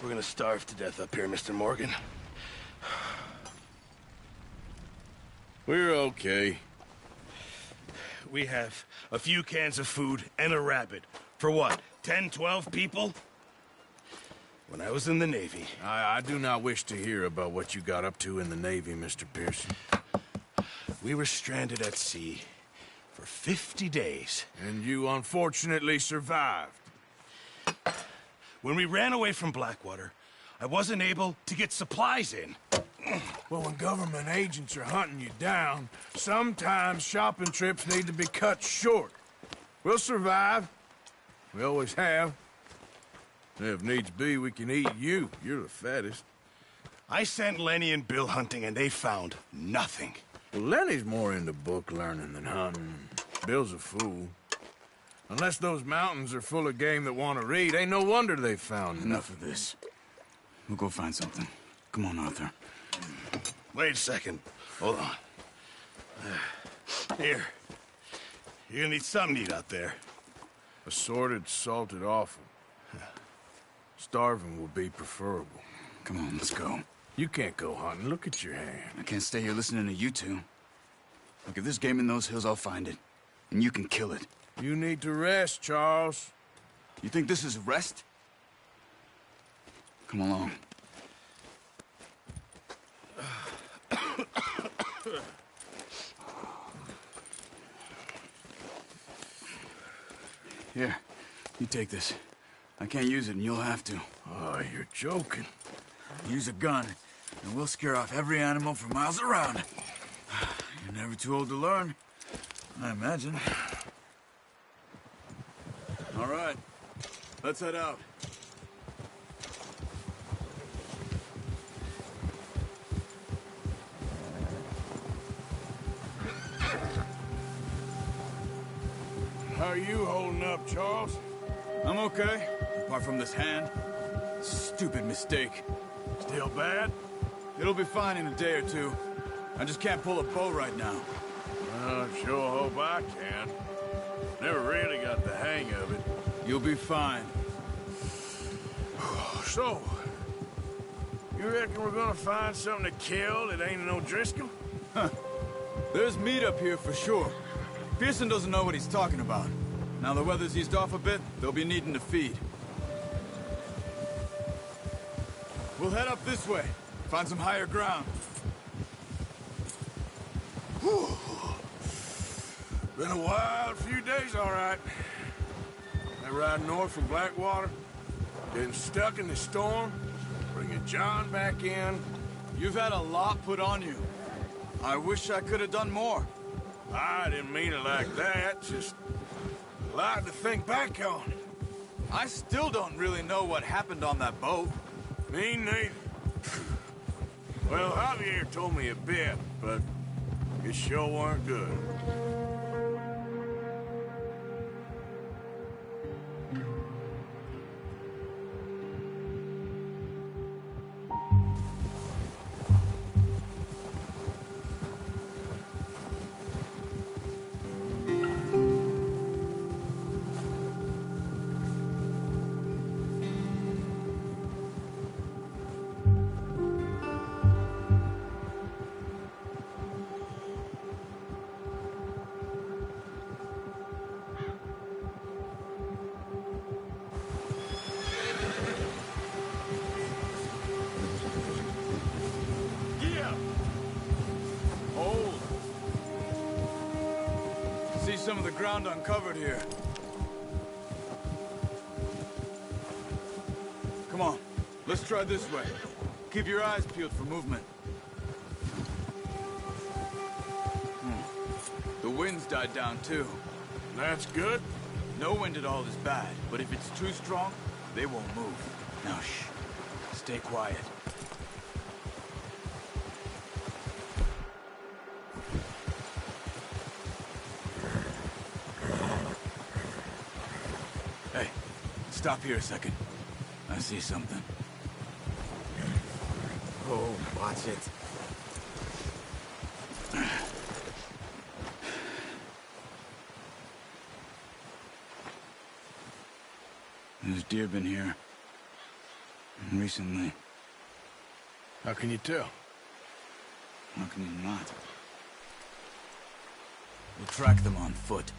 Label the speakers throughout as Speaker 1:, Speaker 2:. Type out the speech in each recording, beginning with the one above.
Speaker 1: We're gonna starve to death up here, Mr. Morgan.
Speaker 2: We're okay.
Speaker 1: We have a few cans of food and a rabbit. For what, 10, 12 people? When I was in the Navy...
Speaker 2: I do not wish to hear about what you got up to in the Navy, Mr. Pearson.
Speaker 1: We were stranded at sea for 50 days.
Speaker 2: And you unfortunately survived.
Speaker 1: When we ran away from Blackwater, I wasn't able to get supplies in.
Speaker 2: Well, when government agents are hunting you down, sometimes shopping trips need to be cut short. We'll survive. We always have. If needs be, we can eat you. You're the fattest.
Speaker 1: I sent Lenny and Bill hunting, and they found nothing.
Speaker 2: Well, Lenny's more into book learning than hunting. Bill's a fool. Unless those mountains are full of game that want to read, ain't no wonder they found
Speaker 3: Enough of this. We'll go find something. Come on, Arthur.
Speaker 1: Wait a second. Hold on. Here. You're gonna need something to eat out there.
Speaker 2: Assorted, salted offal. Starving will be preferable.
Speaker 3: Come on, let's go.
Speaker 2: You can't go hunting. Look at your hand.
Speaker 3: I can't stay here listening to you two. Look, if there's game in those hills, I'll find it. And you can kill it.
Speaker 2: You need to rest, Charles.
Speaker 3: You think this is rest? Come along. Here, you take this. I can't use it, and you'll have to.
Speaker 2: Oh, you're joking.
Speaker 3: Use a gun, and we'll scare off every animal for miles around. You're never too old to learn, I imagine. All right, let's head out.
Speaker 2: How are you holding up, Charles?
Speaker 3: I'm okay, apart from this hand. Stupid mistake.
Speaker 2: Still bad?
Speaker 3: It'll be fine in a day or two. I just can't pull a bow right now.
Speaker 2: I sure hope I can. Never really got the hang of it.
Speaker 3: You'll be fine.
Speaker 2: So, you reckon we're gonna find something to kill that ain't no Driscoll?
Speaker 3: Huh. There's meat up here for sure. Pearson doesn't know what he's talking about. Now the weather's eased off a bit, they'll be needing to feed. We'll head up this way. Find some higher ground.
Speaker 2: Whew. Been a wild few days, all right. That ride north from Blackwater, getting stuck in the storm, bringing John back in.
Speaker 3: You've had a lot put on you. I wish I could have done more.
Speaker 2: I didn't mean it like that, just a lot to think back on.
Speaker 3: I still don't really know what happened on that boat.
Speaker 2: Me neither. Well, Javier told me a bit, but it sure weren't good.
Speaker 3: Some of the ground uncovered here. Come on, let's try this way. Keep your eyes peeled for movement. The wind's died down too.
Speaker 2: That's good.
Speaker 3: No wind at all is bad, but if it's too strong, they won't move. Now shh, stay quiet. Hey, stop here a second. I see something.
Speaker 4: Oh, watch it.
Speaker 3: There's deer been here. Recently.
Speaker 2: How can you tell?
Speaker 3: How can you not? We'll track them on foot.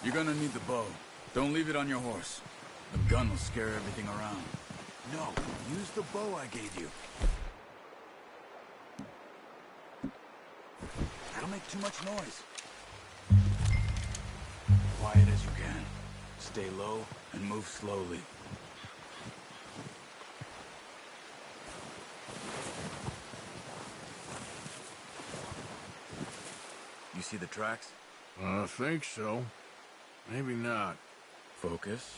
Speaker 3: You're gonna need the bow. Don't leave it on your horse. The gun will scare everything around. No, use the bow I gave you. That'll make too much noise. Quiet as you can. Stay low and move slowly. You see the tracks?
Speaker 2: I think so. Maybe not.
Speaker 3: Focus.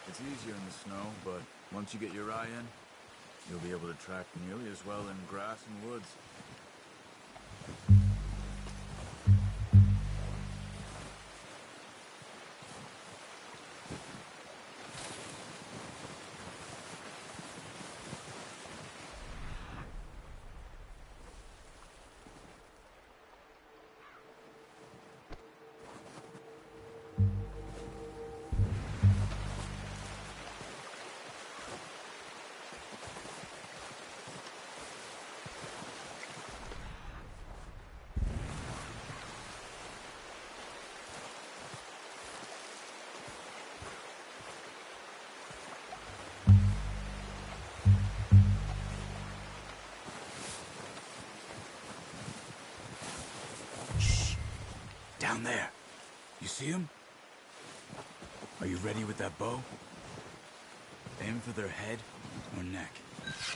Speaker 3: It's easier in the snow, but once you get your eye in, you'll be able to track nearly as well in grass and woods. Down there. You see him? Are you ready with that bow? Aim for their head or neck.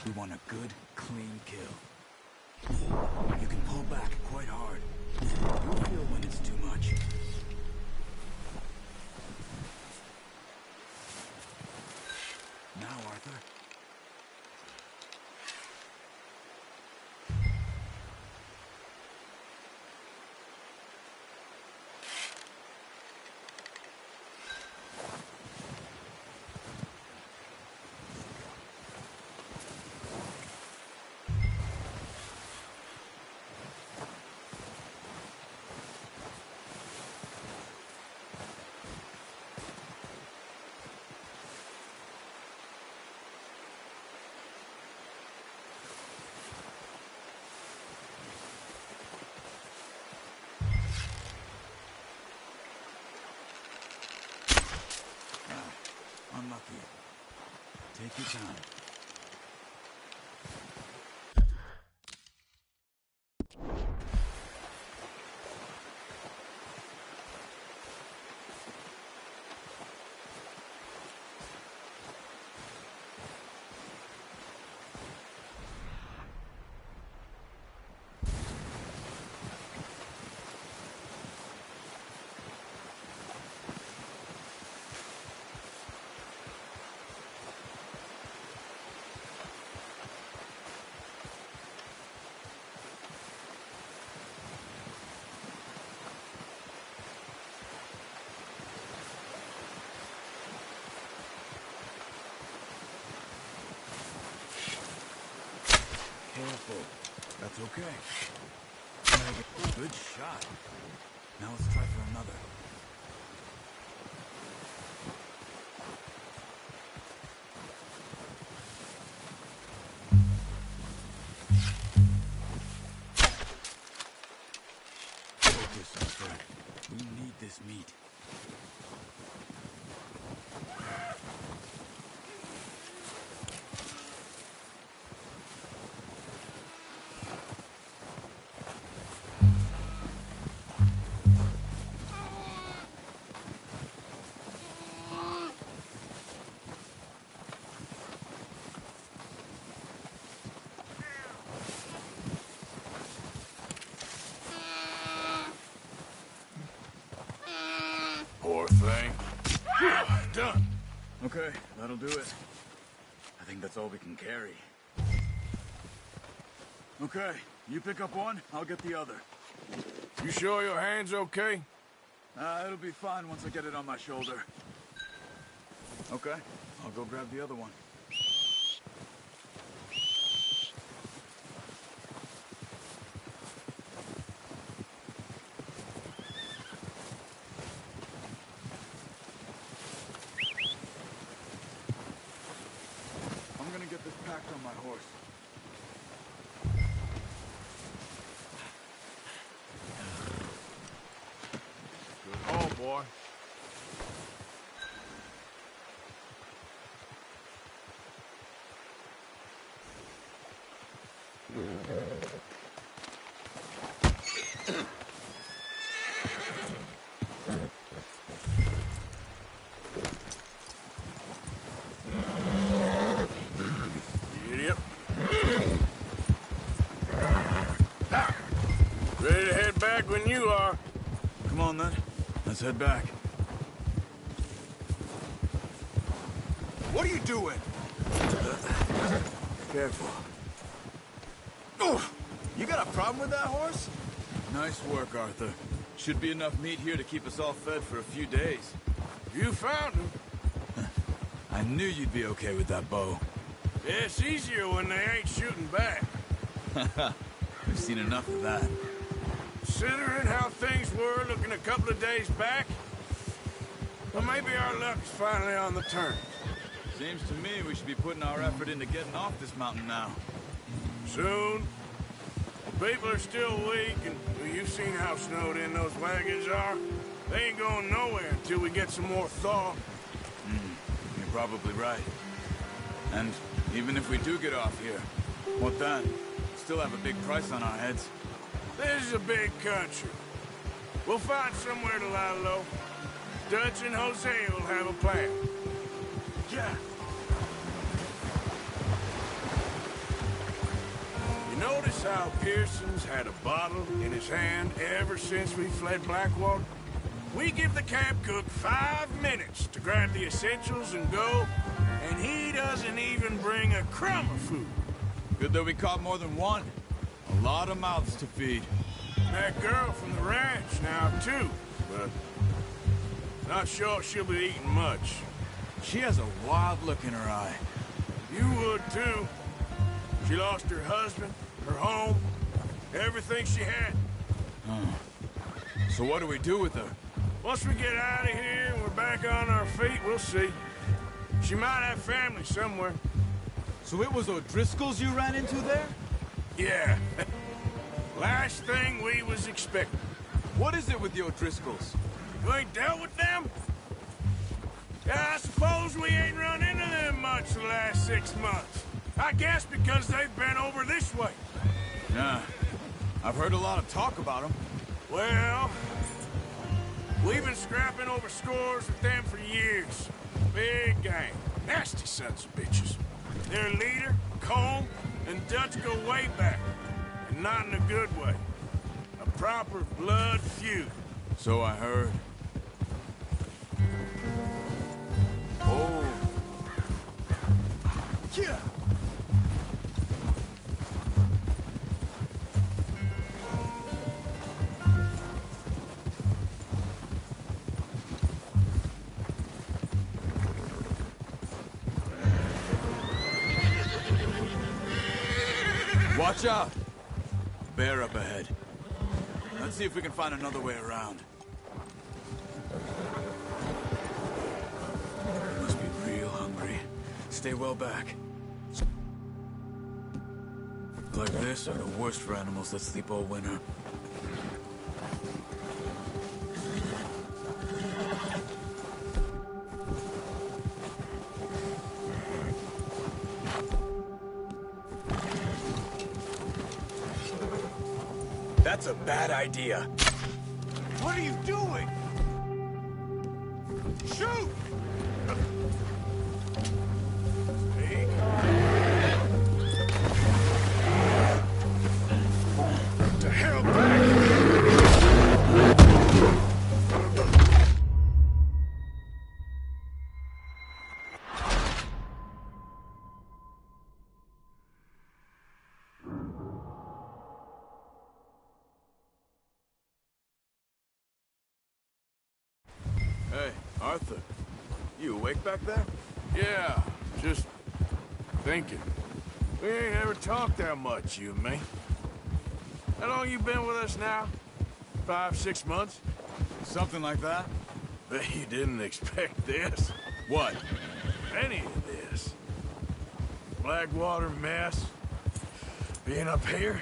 Speaker 3: We want a good, clean kill. You can pull back quite hard. You'll feel when it's too much. Now, Arthur. Unlucky. Take your time. Careful. That's okay. Good shot. Now let's try for another. Focus, Arthur. We need this meat.
Speaker 2: Poor thing. Done.
Speaker 3: Okay, that'll do it. I think that's all we can carry. Okay, you pick up one, I'll get the other.
Speaker 2: You sure your hand's okay?
Speaker 3: It'll be fine once I get it on my shoulder. Okay, I'll go grab the other one.
Speaker 2: boy. Yep. Ready to head back when you are.
Speaker 3: Come on, then. Let's head back.
Speaker 1: What are you doing?
Speaker 3: Careful.
Speaker 1: Oh, you got a problem with that horse?
Speaker 3: Nice work, Arthur. Should be enough meat here to keep us all fed for a few days.
Speaker 2: You found him.
Speaker 3: I knew you'd be okay with that bow.
Speaker 2: Yeah, it's easier when they ain't shooting back.
Speaker 3: We've seen enough of that.
Speaker 2: Considering how things were looking a couple of days back, well, maybe our luck's finally on the turn.
Speaker 3: Seems to me we should be putting our effort into getting off this mountain now.
Speaker 2: Soon. People are still weak, and well, you've seen how snowed in those wagons are. They ain't going nowhere until we get some more thaw.
Speaker 3: You're probably right. And even if we do get off here, what then? Still have a big price on our heads.
Speaker 2: This is a big country. We'll find somewhere to lie low. Dutch and Jose will have a plan.
Speaker 1: Yeah.
Speaker 2: You notice how Pearson's had a bottle in his hand ever since we fled Blackwater? We give the camp cook 5 minutes to grab the essentials and go, and he doesn't even bring a crumb of food.
Speaker 3: Good that we caught more than one. A lot of mouths to feed.
Speaker 2: That girl from the ranch now, too, but not sure she'll be eating much.
Speaker 3: She has a wild look in her eye.
Speaker 2: You would, too. She lost her husband, her home, everything she had.
Speaker 3: So what do we do with her?
Speaker 2: Once we get out of here and we're back on our feet, we'll see. She might have family somewhere.
Speaker 3: So it was O'Driscoll's you ran into there?
Speaker 2: Yeah. Last thing we was expecting.
Speaker 3: What is it with the O'Driscolls?
Speaker 2: You ain't dealt with them? Yeah, I suppose we ain't run into them much the last 6 months. I guess because they've been over this way.
Speaker 3: Yeah. I've heard a lot of talk about them.
Speaker 2: Well, we've been scrapping over scores with them for years. Big gang. Nasty sons of bitches. Their leader, Combe, and Dutch go way back. And not in a good way. A proper blood feud.
Speaker 3: So I heard. Oh.
Speaker 2: Yeah.
Speaker 3: Watch out! Bear up ahead. Let's see if we can find another way around. Must be real hungry. Stay well back. Like this are the worst for animals that sleep all winter.
Speaker 4: That's a bad idea.
Speaker 1: What are you doing? Shoot!
Speaker 2: Hey, the hell back!
Speaker 3: Hey, Arthur. You awake back there?
Speaker 2: Yeah, just thinking. We ain't ever talked that much, you and me. How long you been with us now? 5, 6 months?
Speaker 3: Something like that?
Speaker 2: Bet you didn't expect this.
Speaker 3: What?
Speaker 2: Any of this. Blackwater mess. Being up here.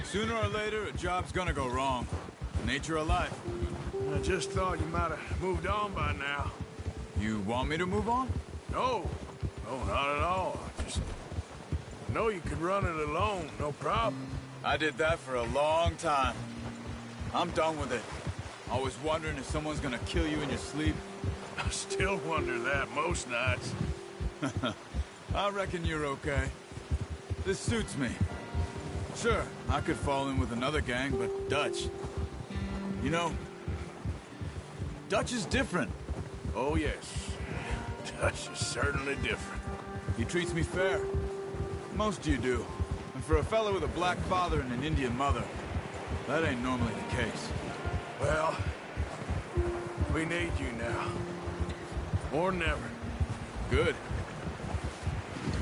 Speaker 3: Sooner or later, a job's gonna go wrong. Nature of life.
Speaker 2: I just thought you might have moved on by now.
Speaker 3: You want me to move on?
Speaker 2: No. No, not at all. I know you could run it alone, no problem.
Speaker 3: I did that for a long time. I'm done with it. Always wondering if someone's gonna kill you in your sleep.
Speaker 2: I still wonder that most nights.
Speaker 3: I reckon you're okay. This suits me. Sure, I could fall in with another gang, but Dutch... You know, Dutch is different.
Speaker 2: Oh, yes. Dutch is certainly different.
Speaker 3: He treats me fair. Most of you do. And for a fellow with a black father and an Indian mother, that ain't normally the case.
Speaker 2: Well, we need you now. More than ever.
Speaker 3: Good.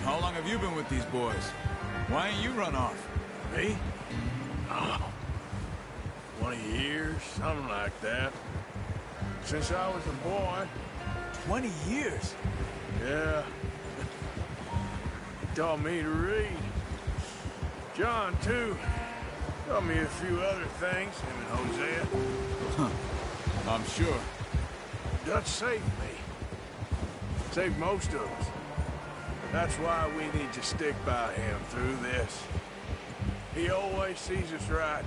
Speaker 3: How long have you been with these boys? Why ain't you run off?
Speaker 2: Me? Oh, 20 years, something like that. Since I was a boy.
Speaker 3: 20 years?
Speaker 2: Yeah. He taught me to read. John, too. Taught me a few other things, him and Hosea.
Speaker 3: I'm sure.
Speaker 2: Dutch saved me. Saved most of us. That's why we need to stick by him through this. He always sees us right.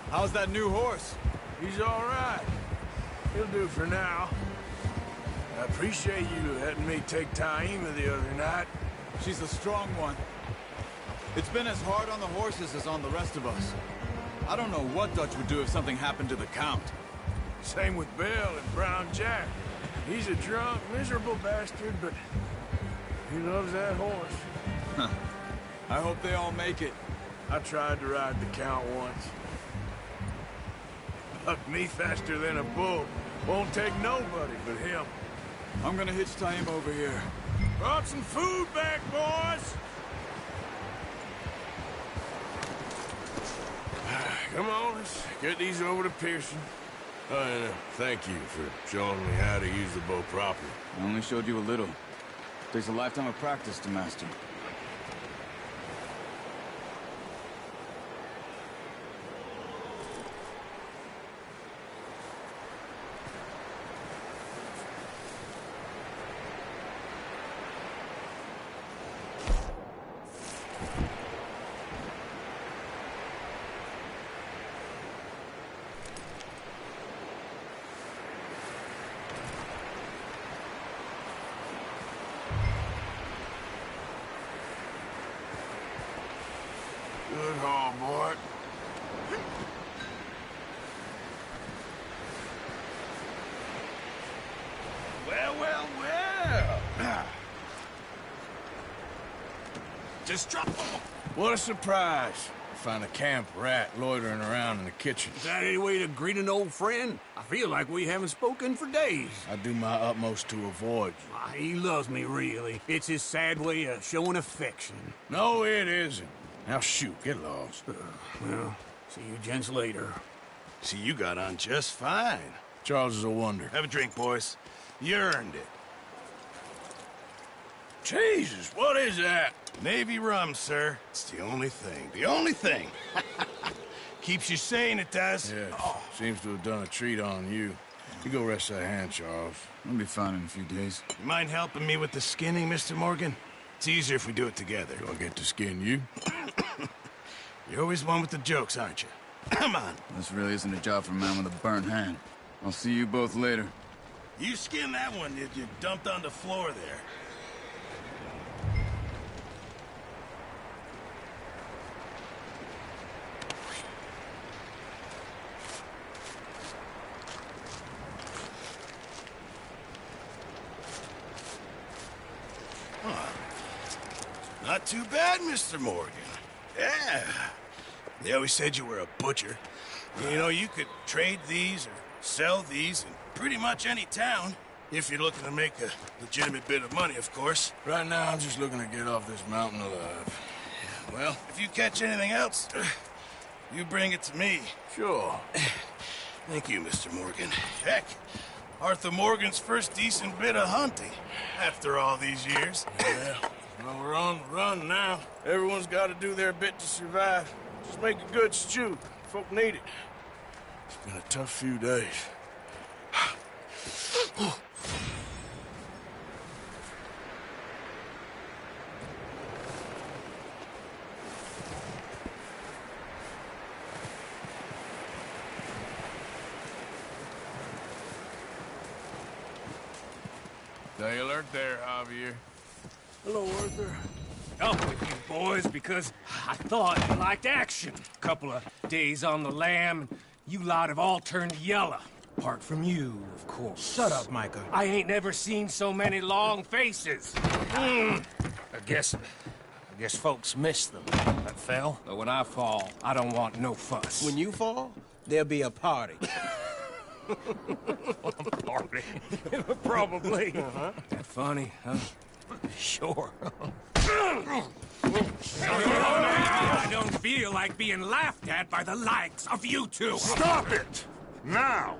Speaker 3: How's that new horse?
Speaker 2: He's all right. He'll do for now. I appreciate you letting me take Taima the other night.
Speaker 3: She's a strong one. It's been as hard on the horses as on the rest of us. I don't know what Dutch would do if something happened to the Count.
Speaker 2: Same with Bill and Brown Jack. He's a drunk, miserable bastard, but he loves that horse.
Speaker 3: I hope they all make it.
Speaker 2: I tried to ride the Count once. Bucked me faster than a bull. Won't take nobody but him.
Speaker 3: I'm gonna hitch Taima over here.
Speaker 2: Brought some food back, boys! Come on, let's get these over to Pearson. And thank you for showing me how to use the bow properly.
Speaker 3: I only showed you a little. Takes a lifetime of practice to master.
Speaker 2: Good haul, boy.
Speaker 1: Well. Just drop them.
Speaker 2: What a surprise. Find a camp rat loitering around in the kitchen.
Speaker 5: Is that any way to greet an old friend? I feel like we haven't spoken for days.
Speaker 2: I do my utmost to avoid you.
Speaker 5: He loves me, really. It's his sad way of showing affection.
Speaker 2: No, it isn't. Now shoot, get lost.
Speaker 5: Well, see you gents later.
Speaker 1: See, you got on just fine.
Speaker 2: Charles is a wonder.
Speaker 1: Have a drink, boys. You earned it.
Speaker 2: Jesus, what is that?
Speaker 1: Navy rum, sir. It's the only thing. The only thing. Keeps you sane, it does.
Speaker 2: Yes, seems to have done a treat on you. You go rest that hand, Charles.
Speaker 3: I'll be fine in a few days.
Speaker 1: You mind helping me with the skinning, Mr. Morgan? It's easier if we do it together.
Speaker 2: Do I get to skin you?
Speaker 1: You're always one with the jokes, aren't you? Come on.
Speaker 3: This really isn't a job for a man with a burnt hand. I'll see you both later.
Speaker 1: You skinned that one that you dumped on the floor there. Not too bad, Mr. Morgan. Yeah. They always said you were a butcher. You know, you could trade these or sell these in pretty much any town. If you're looking to make a legitimate bit of money, of course.
Speaker 2: Right now, I'm just looking to get off this mountain alive.
Speaker 1: Well, if you catch anything else, you bring it to me.
Speaker 2: Sure.
Speaker 1: Thank you, Mr. Morgan. Heck, Arthur Morgan's first decent bit of hunting after all these years.
Speaker 2: Yeah, Well, we're on the run now. Everyone's got to do their bit to survive. Just make a good stew. Folk need it. It's been a tough few days. Stay alert there, Javier.
Speaker 5: Hello, Arthur. Up with you boys because I thought you liked action. Couple of days on the lam, and you lot have all turned yellow. Apart from you, of course.
Speaker 6: Shut up, Micah.
Speaker 5: I ain't never seen so many long faces.
Speaker 6: I guess folks miss them. That fell.
Speaker 5: But when I fall, I don't want no fuss.
Speaker 6: When you fall, there'll be a party.
Speaker 5: Party. Probably. That funny, huh?
Speaker 6: Sure.
Speaker 5: I don't feel like being laughed at by the likes of you two.
Speaker 7: Stop it! Now!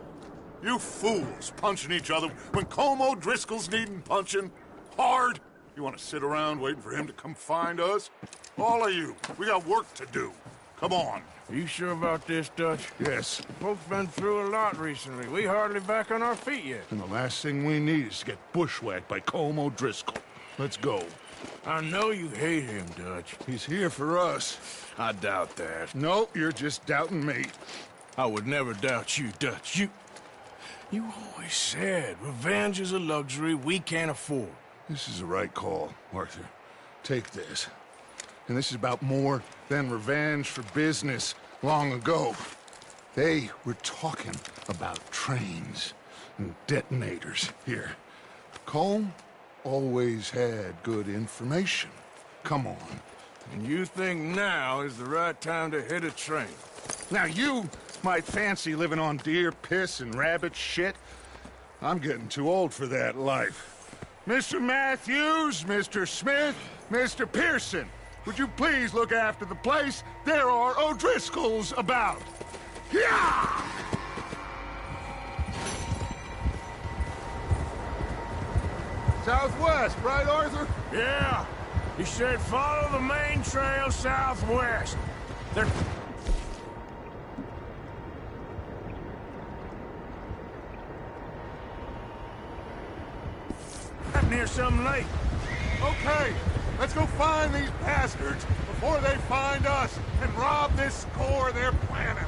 Speaker 7: You fools punching each other when Colm O'Driscoll's needing punching. Hard! You want to sit around waiting for him to come find us? All of you, we got work to do. Come on.
Speaker 2: Are you sure about this, Dutch?
Speaker 7: Yes.
Speaker 2: Folks been through a lot recently. We hardly back on our feet yet.
Speaker 7: And the last thing we need is to get bushwhacked by Colm O'Driscoll. Let's go.
Speaker 2: I know you hate him, Dutch.
Speaker 7: He's here for us.
Speaker 2: I doubt that.
Speaker 7: No, you're just doubting me.
Speaker 2: I would never doubt you, Dutch. You always said revenge is a luxury we can't afford.
Speaker 7: This is the right call, Arthur. Take this. And this is about more than revenge for business long ago. They were talking about trains and detonators here. Colm always had good information. Come on.
Speaker 2: And you think now is the right time to hit a train?
Speaker 7: Now you might fancy living on deer piss and rabbit shit. I'm getting too old for that life. Mr. Matthews, Mr. Smith, Mr. Pearson, would you please look after the place? There are O'Driscolls about. Yeah! Southwest, right, Arthur?
Speaker 2: Yeah. He said follow the main trail southwest. They're... near some lake.
Speaker 7: Okay, let's go find these bastards before they find us and rob this score they're planning.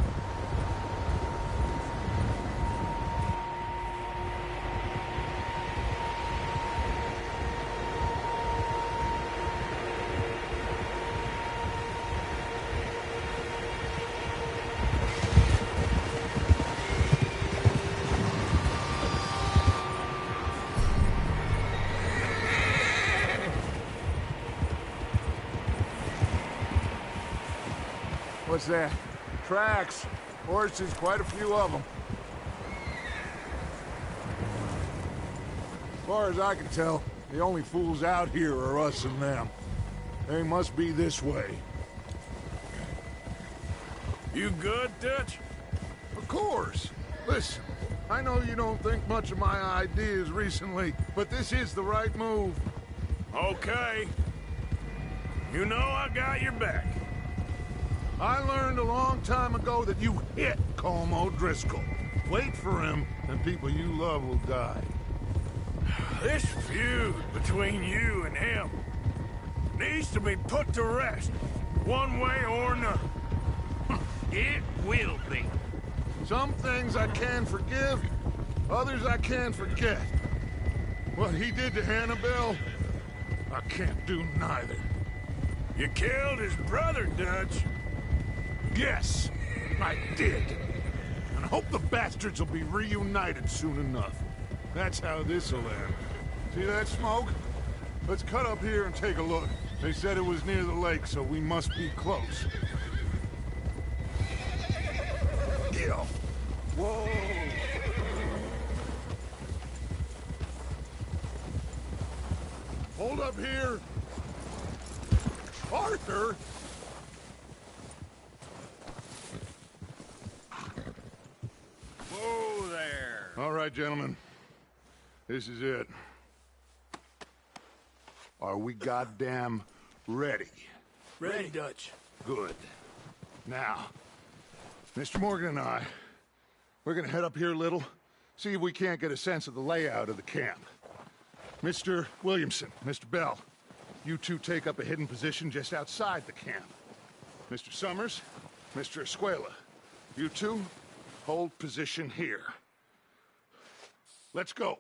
Speaker 7: What's that? Tracks. Horses, quite a few of them. As far as I can tell, the only fools out here are us and them. They must be this way.
Speaker 2: You good, Dutch?
Speaker 7: Of course. Listen, I know you don't think much of my ideas recently, but this is the right move.
Speaker 2: Okay. You know I got your back.
Speaker 7: I learned a long time ago that you hit Colm O'Driscoll. Wait for him, and people you love will die.
Speaker 2: This feud between you and him needs to be put to rest, one way or another.
Speaker 5: It will be.
Speaker 7: Some things I can forgive, others I can't forget. What he did to Annabelle, I can't do neither.
Speaker 2: You killed his brother, Dutch.
Speaker 7: Yes, I did. And I hope the bastards will be reunited soon enough. That's how this'll end. See that smoke? Let's cut up here and take a look. They said it was near the lake, so we must be close. Yeah. Whoa! Hold up here! Arthur!
Speaker 2: Whoa there.
Speaker 7: All right, gentlemen. This is it. Are we goddamn ready?
Speaker 2: Ready, Dutch.
Speaker 7: Good. Now, Mr. Morgan and I, we're gonna head up here a little, see if we can't get a sense of the layout of the camp. Mr. Williamson, Mr. Bell, you two take up a hidden position just outside the camp. Mr. Summers, Mr. Escuela, you two hold position here. Let's go.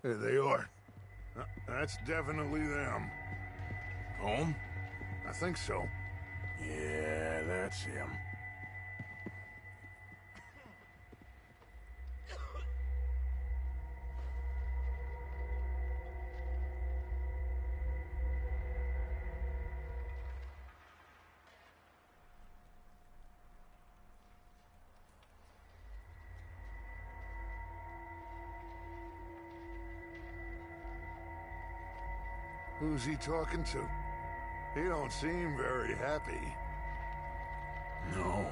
Speaker 7: There they are. That's definitely them.
Speaker 2: Home?
Speaker 7: I think so.
Speaker 2: Yeah, that's him.
Speaker 7: Who's he talking to? He don't seem very happy.
Speaker 2: No.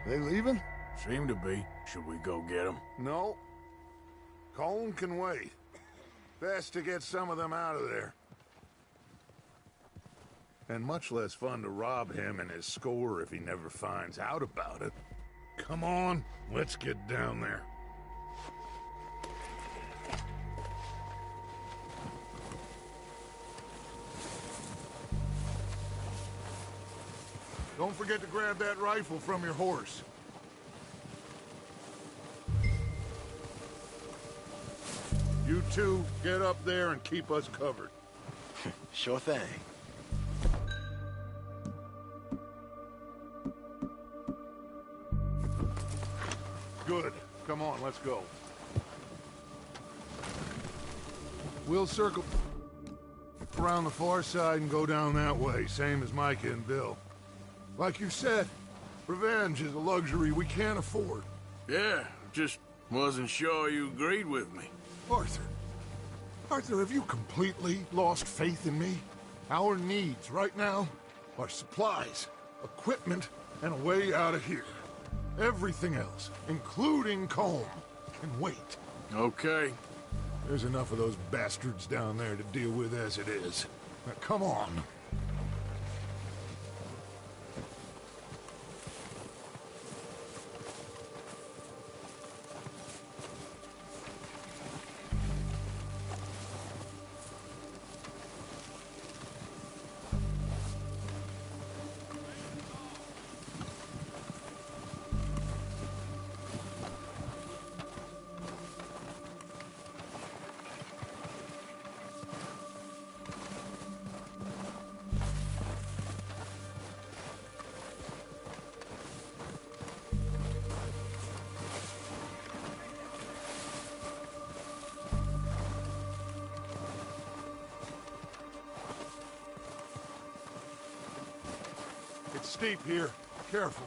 Speaker 7: They leaving?
Speaker 2: Seem to be. Should we go get them?
Speaker 7: No. Colm can wait. Best to get some of them out of there. And much less fun to rob him and his score if he never finds out about it. Come on, let's get down there. Don't forget to grab that rifle from your horse. You two, get up there and keep us covered.
Speaker 1: Sure thing.
Speaker 7: Good. Come on, let's go. We'll circle around the far side and go down that way, same as Micah and Bill. Like you said, revenge is a luxury we can't afford.
Speaker 2: Yeah, just wasn't sure you agreed with me.
Speaker 7: Arthur. Arthur, have you completely lost faith in me? Our needs right now are supplies, equipment, and a way out of here. Everything else, including Colm, can wait.
Speaker 2: Okay.
Speaker 7: There's enough of those bastards down there to deal with as it is. Now, come on. It's steep here. Careful.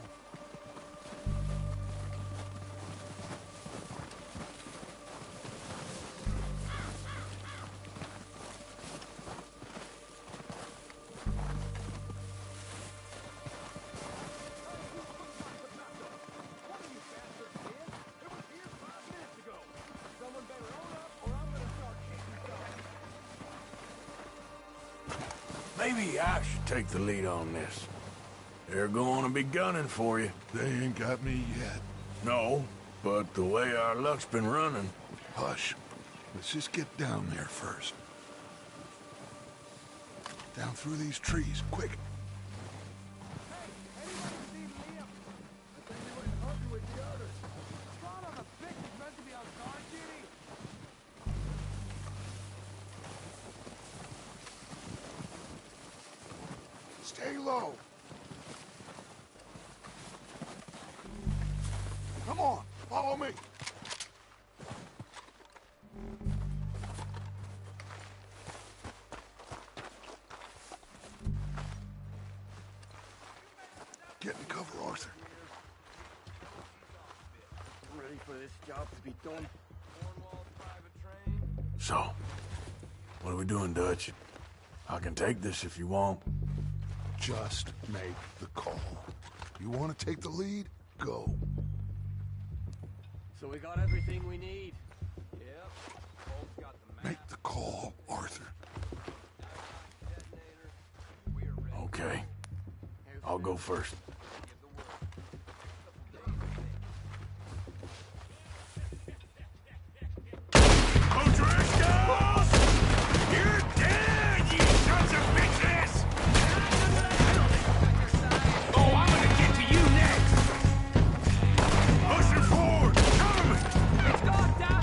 Speaker 2: Maybe I should take the lead on this. They're going to be gunning for you.
Speaker 7: They ain't got me yet.
Speaker 2: No, but the way our luck's been running...
Speaker 7: Hush. Let's just get down there first. Down through these trees, quick. Stay low. Come on, follow me. Get in cover, Arthur.
Speaker 8: Ready for this job to be done.
Speaker 2: So, what are we doing, Dutch? I can take this if you want.
Speaker 7: Just make the call. You want to take the lead? Go.
Speaker 8: So we got everything we need. Yep. Cole's got the map.
Speaker 7: Make the call, Arthur.
Speaker 2: Okay. I'll go first.
Speaker 1: You're dead, you sons of bitches!
Speaker 5: Oh, I'm gonna get to you next!
Speaker 1: Push her forward! Come!
Speaker 8: It's got down!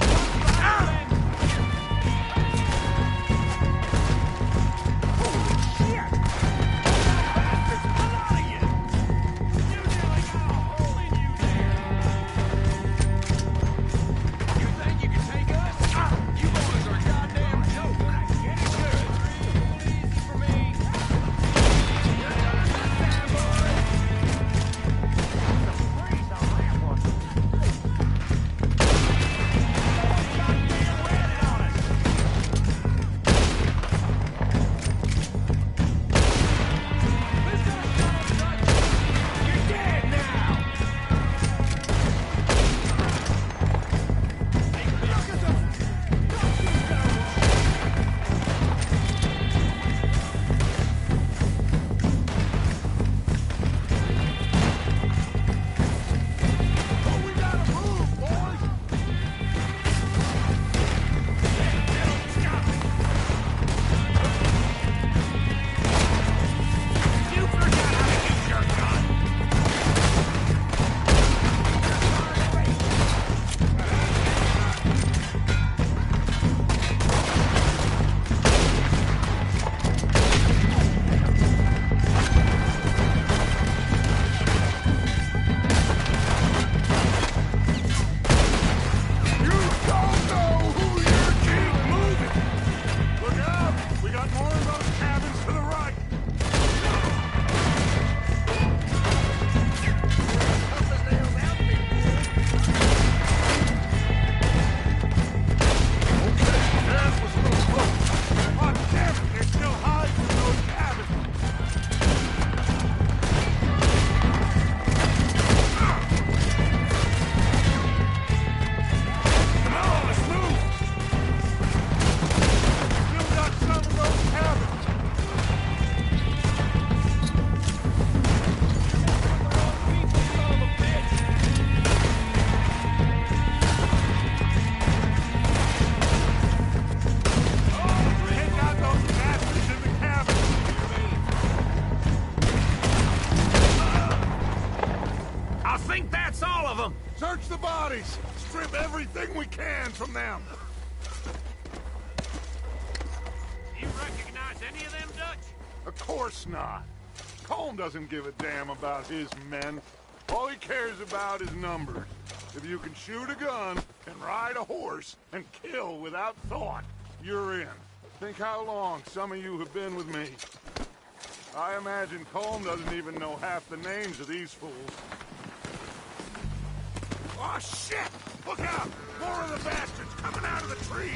Speaker 7: Search the bodies! Strip everything we can from them!
Speaker 1: You recognize any of them, Dutch?
Speaker 7: Of course not. Colm doesn't give a damn about his men. All he cares about is numbers. If you can shoot a gun and ride a horse and kill without thought, you're in. Think how long some of you have been with me. I imagine Colm doesn't even know half the names of these fools. Oh, shit! Look out! More of the bastards coming out of the trees!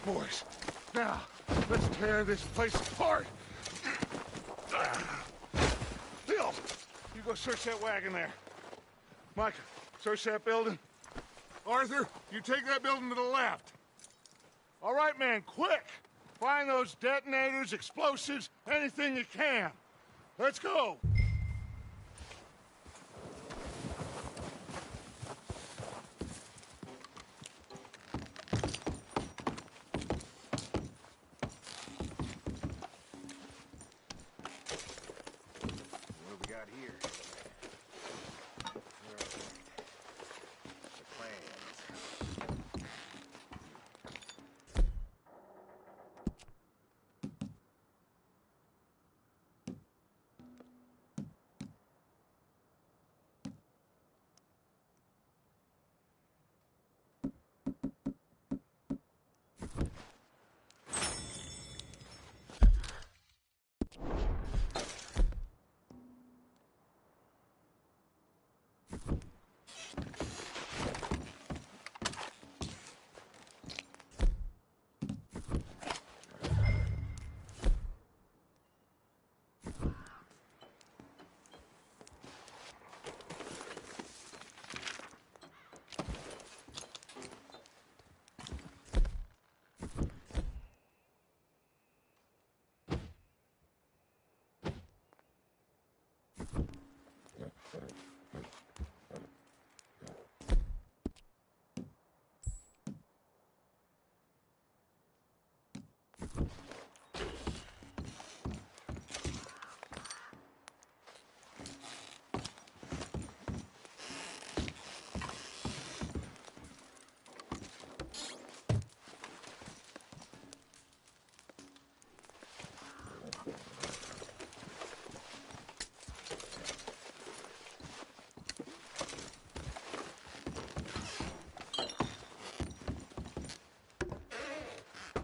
Speaker 7: boys. Now, let's tear this place apart. Bill, you go search that wagon there. Mike, search that building. Arthur, you take that building to the left. All right, man, quick. Find those detonators, explosives, anything you can. Let's go.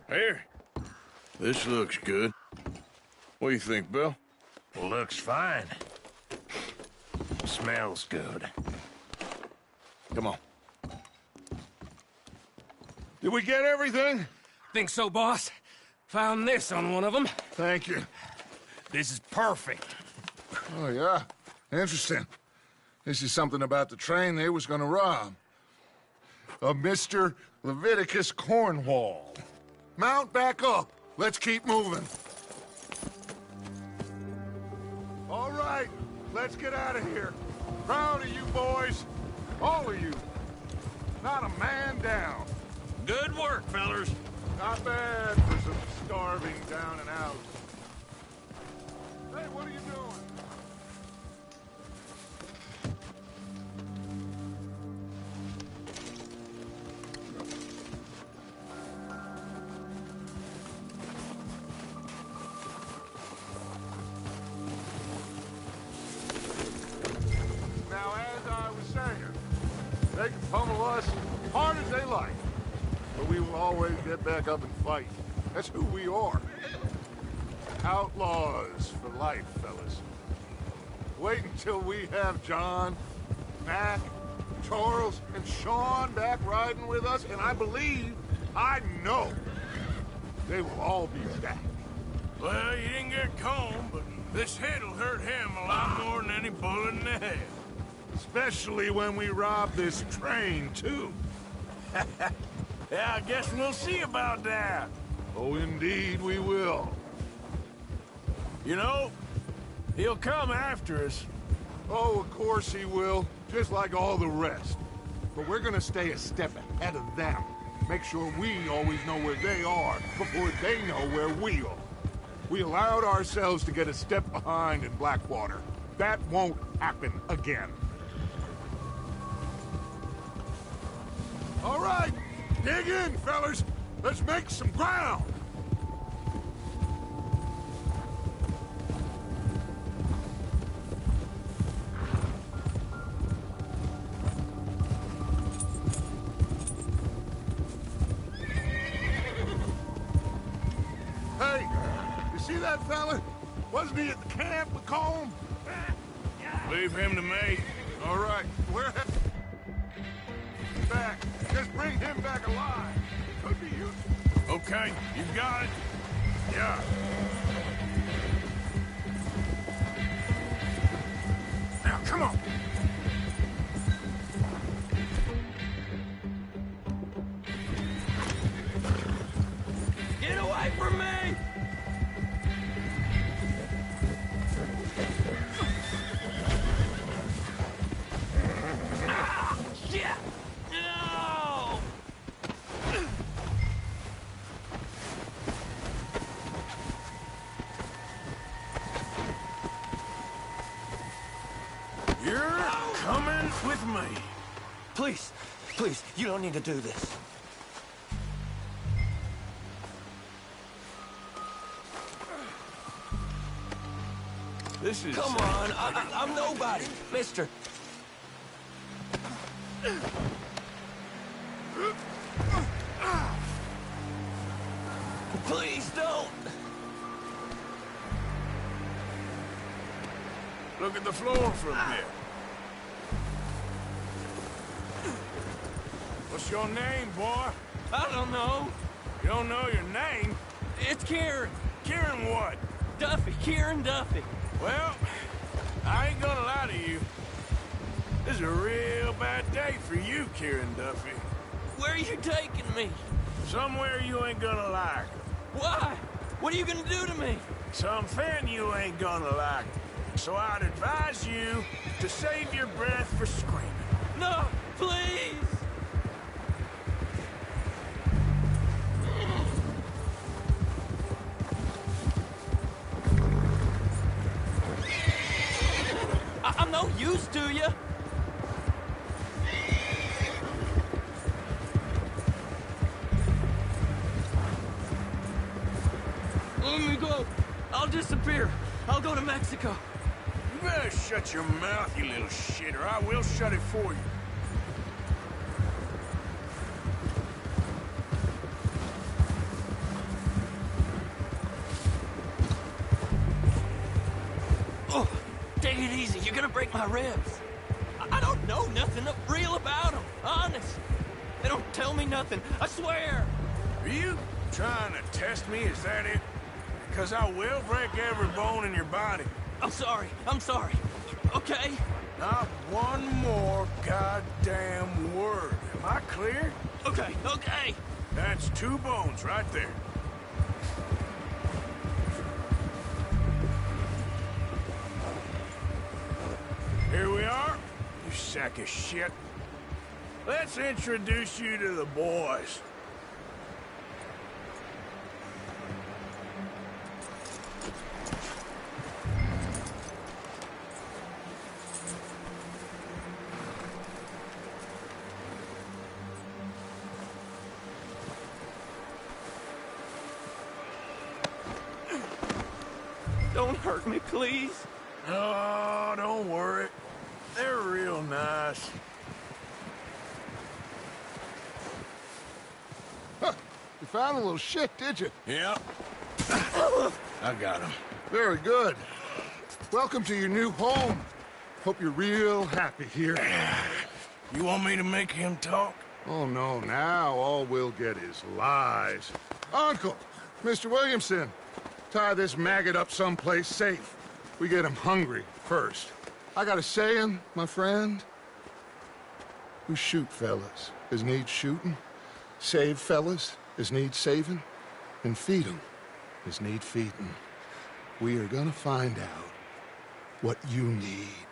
Speaker 2: Here. This looks good. What do you think, Bill?
Speaker 6: Looks fine. Smells good.
Speaker 2: Come on.
Speaker 7: Did we get everything?
Speaker 5: Think so, boss? Found this on one of them.
Speaker 7: Thank you.
Speaker 6: This is perfect.
Speaker 7: Oh, yeah? Interesting. This is something about the train they was gonna rob. A Mr. Leviticus Cornwall. Mount back up. Let's keep moving. All right, let's get out of here. Proud of you boys. All of you. Not a man down.
Speaker 6: Good work, fellers.
Speaker 7: Not bad for some starving down and out. Hey, what are you doing? Now, as I was saying, they can pummel us as hard as they like. But we will always get back up and fight. That's who we are. Outlaws for life, fellas. Wait until we have John, Mac, Charles, and Sean back riding with us, and I know, they will all be back.
Speaker 2: Well, you didn't get Combe, but this hit'll hurt him a lot more than any bullet in the head.
Speaker 7: Especially when we rob this train, too.
Speaker 2: Yeah, I guess we'll see about that.
Speaker 7: Oh, indeed we will.
Speaker 2: You know, he'll come after us.
Speaker 7: Oh, of course he will, just like all the rest. But we're gonna stay a step ahead of them. Make sure we always know where they are before they know where we are. We allowed ourselves to get a step behind in Blackwater. That won't happen again. All right, dig in, fellas. Let's make some ground. Hey, you see that fella? Wasn't he at the camp with Combe?
Speaker 2: Leave him to me.
Speaker 7: All right, we're back. Just bring him back alive. Could be useful.
Speaker 2: Okay, you got it. Yeah. Now, come on.
Speaker 8: Get away from me! Ah, shit! No!
Speaker 2: You're coming with me.
Speaker 8: Please, please, you don't need to do this.
Speaker 2: This is...
Speaker 8: Come on, I'm nobody, mister. Please don't.
Speaker 2: Look at the floor for a bit. What's your name, boy?
Speaker 8: I don't know.
Speaker 2: You don't know your name?
Speaker 8: It's Kieran.
Speaker 2: Kieran what?
Speaker 8: Duffy, Kieran Duffy.
Speaker 2: Well, I ain't gonna lie to you. This is a real bad day for you, Kieran Duffy.
Speaker 8: Where are you taking me?
Speaker 2: Somewhere you ain't gonna like.
Speaker 8: Why? What are you gonna do to me?
Speaker 2: Something you ain't gonna like. So I'd advise you to save your breath for screaming.
Speaker 8: No, please. I'm no use to you. Let me go. I'll disappear. I'll go to Mexico.
Speaker 2: You better shut your mouth, you little shit, or I will shut it for you.
Speaker 8: Oh, take it easy. You're gonna break my ribs. I don't know nothing real about them. Honest. They don't tell me nothing. I swear.
Speaker 2: Are you trying to test me? Is that it? Because I will break every bone in your body.
Speaker 8: I'm sorry. I'm sorry. Okay?
Speaker 2: Not one more goddamn word. Am I clear?
Speaker 8: Okay. Okay.
Speaker 2: That's 2 bones right there. Here we are, you sack of shit. Let's introduce you to the boys.
Speaker 8: Don't hurt me, please.
Speaker 2: Oh, don't worry. They're real nice.
Speaker 7: Huh. You found a little shit, did you?
Speaker 2: Yep. I got him.
Speaker 7: Very good. Welcome to your new home. Hope you're real happy here.
Speaker 2: You want me to make him talk?
Speaker 7: Oh, no, now all we'll get is lies. Uncle, Mr. Williamson, tie this maggot up someplace safe. We get him hungry first. I got a saying, my friend. We shoot fellas as need shooting, save fellas as need saving, and feed 'em as need feeding. We are gonna find out what you need.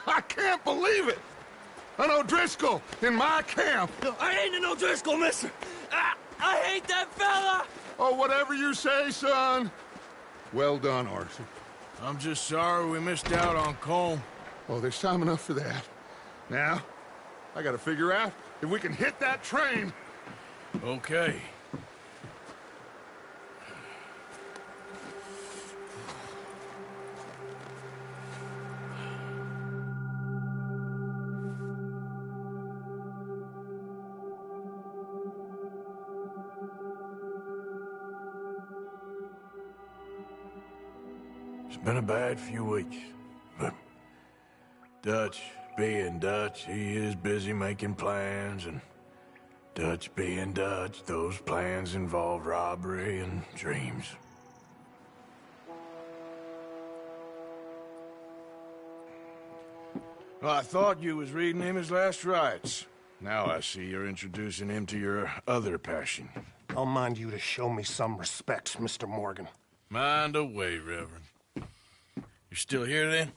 Speaker 7: I can't believe it! An O'Driscoll in my camp!
Speaker 8: No, I ain't an O'Driscoll, mister. I hate that fella!
Speaker 7: Oh, whatever you say, son. Well done, Arthur.
Speaker 2: I'm just sorry we missed out on Colm.
Speaker 7: Oh, there's time enough for that. Now, I gotta figure out if we can hit that train.
Speaker 2: Okay. It's been a bad few weeks, but Dutch, being Dutch, he is busy making plans, and Dutch being Dutch, those plans involved robbery and dreams. Well, I thought you was reading him his last rites. Now I see you're introducing him to your other passion.
Speaker 9: I'll mind you to show me some respect, Mr. Morgan.
Speaker 2: Mind away, Reverend. You're still here, then?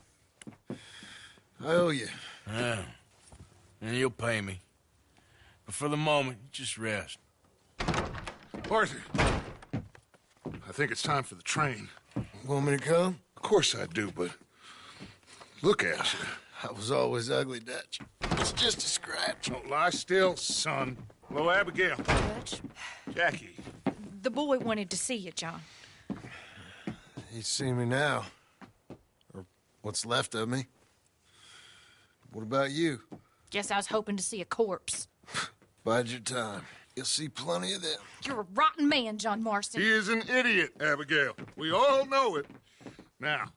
Speaker 10: I owe you.
Speaker 2: Yeah. And you'll pay me. But for the moment, just rest.
Speaker 7: Arthur, I think it's time for the train.
Speaker 10: Want me to come?
Speaker 7: Of course I do, but look at you.
Speaker 10: I was always ugly, Dutch. It's just a scratch.
Speaker 7: Don't lie still, son. Hello, Abigail.
Speaker 11: Dutch,
Speaker 7: Jackie.
Speaker 11: the boy wanted to see you, John.
Speaker 10: He's seen me now. Or what's left of me. What about you?
Speaker 11: Guess I was hoping to see a corpse.
Speaker 10: Bide your time. You'll see plenty of them.
Speaker 11: You're a rotten man, John Marston.
Speaker 7: He is an idiot, Abigail. We all know it. Now,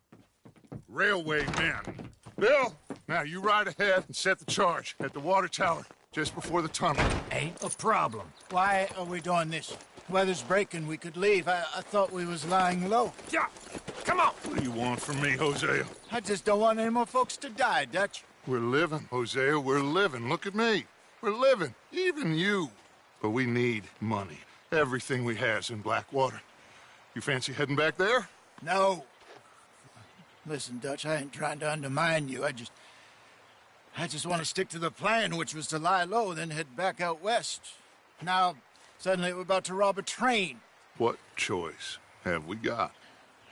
Speaker 7: railway men. Bill, now you ride ahead and set the charge at the water tower just before the tunnel.
Speaker 12: Ain't a problem. Why are we doing this? Weather's breaking. We could leave. I thought we was lying low.
Speaker 7: Yeah, come on. What do you want from me, Hosea?
Speaker 12: I just don't want any more folks to die, Dutch.
Speaker 7: We're living, Hosea. We're living. Look at me. We're living. Even you. But we need money. Everything we has in Blackwater. You fancy heading back there?
Speaker 12: No. Listen, Dutch, I ain't trying to undermine you. I just want to stick to the plan, which was to lie low, then head back out west. Now, suddenly we're about to rob a train.
Speaker 7: What choice have we got?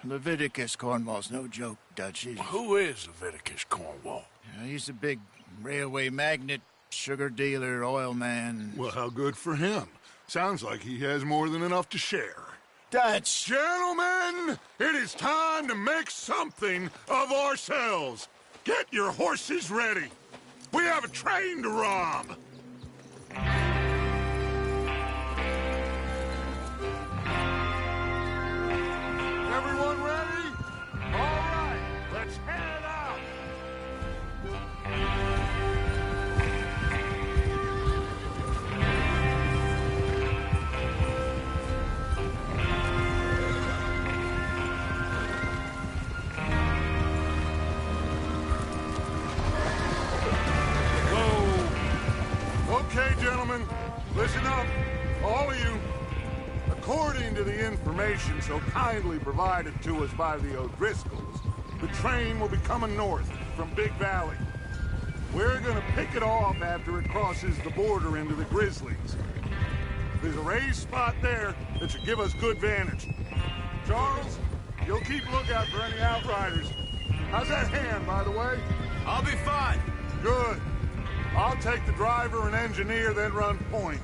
Speaker 12: Leviticus Cornwall's no joke, Dutch.
Speaker 2: Who is Leviticus Cornwall?
Speaker 12: He's a big railway magnate, sugar dealer, oil man.
Speaker 7: Well, how good for him. Sounds like he has more than enough to share.
Speaker 12: Dutch!
Speaker 7: Gentlemen, it is time to make something of ourselves. Get your horses ready. We have a train to rob. Everyone ready? All right, let's head out. Okay, gentlemen, listen up, all of you. According to the information so kindly provided to us by the O'Driscolls, the train will be coming north from Big Valley. We're gonna pick it off after it crosses the border into the Grizzlies. There's a raised spot there that should give us good vantage. Charles, you'll keep lookout for any outriders. How's that hand, by the way?
Speaker 4: I'll be fine.
Speaker 7: Good. I'll take the driver and engineer, then run point.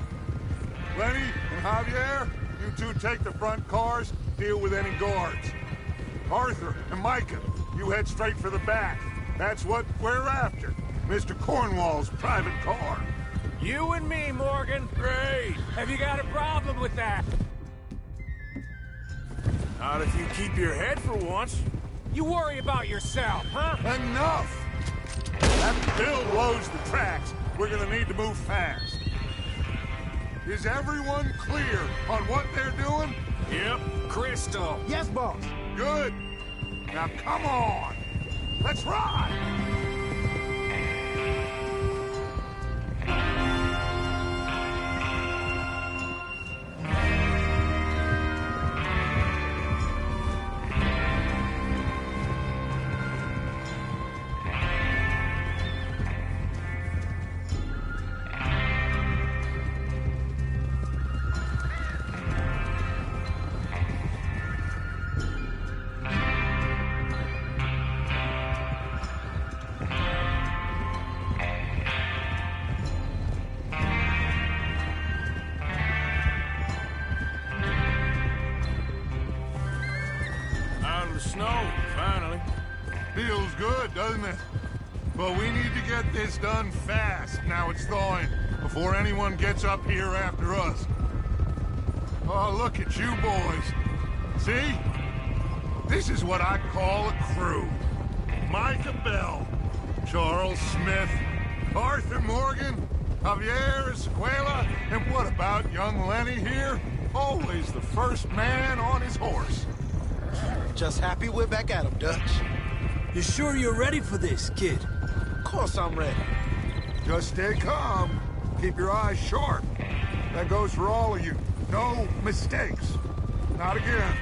Speaker 7: Lenny and Javier, you two take the front cars, deal with any guards. Arthur and Micah, you head straight for the back. That's what we're after. Mr. Cornwall's private car.
Speaker 5: You and me, Morgan. Great. Have you got a problem with that?
Speaker 2: Not if you keep your head for once.
Speaker 5: You worry about yourself, huh?
Speaker 7: Enough! After Bill blows the tracks, we're gonna need to move fast. Is everyone clear on what they're doing?
Speaker 5: Yep. Crystal.
Speaker 12: Yes, boss.
Speaker 7: Good. Now come on. Let's ride!
Speaker 2: Snow, finally.
Speaker 7: Feels good, doesn't it? But we need to get this done fast, now it's thawing, before anyone gets up here after us. Oh, look at you boys. See? This is what I call a crew. Micah Bell, Charles Smith, Arthur Morgan, Javier, Escuela, and what about young Lenny here? Always the first man on his horse.
Speaker 12: Just happy we're back at him, Dutch.
Speaker 3: You sure you're ready for this, kid?
Speaker 12: Of course I'm ready.
Speaker 7: Just stay calm. Keep your eyes sharp. That goes for all of you. No mistakes. Not again.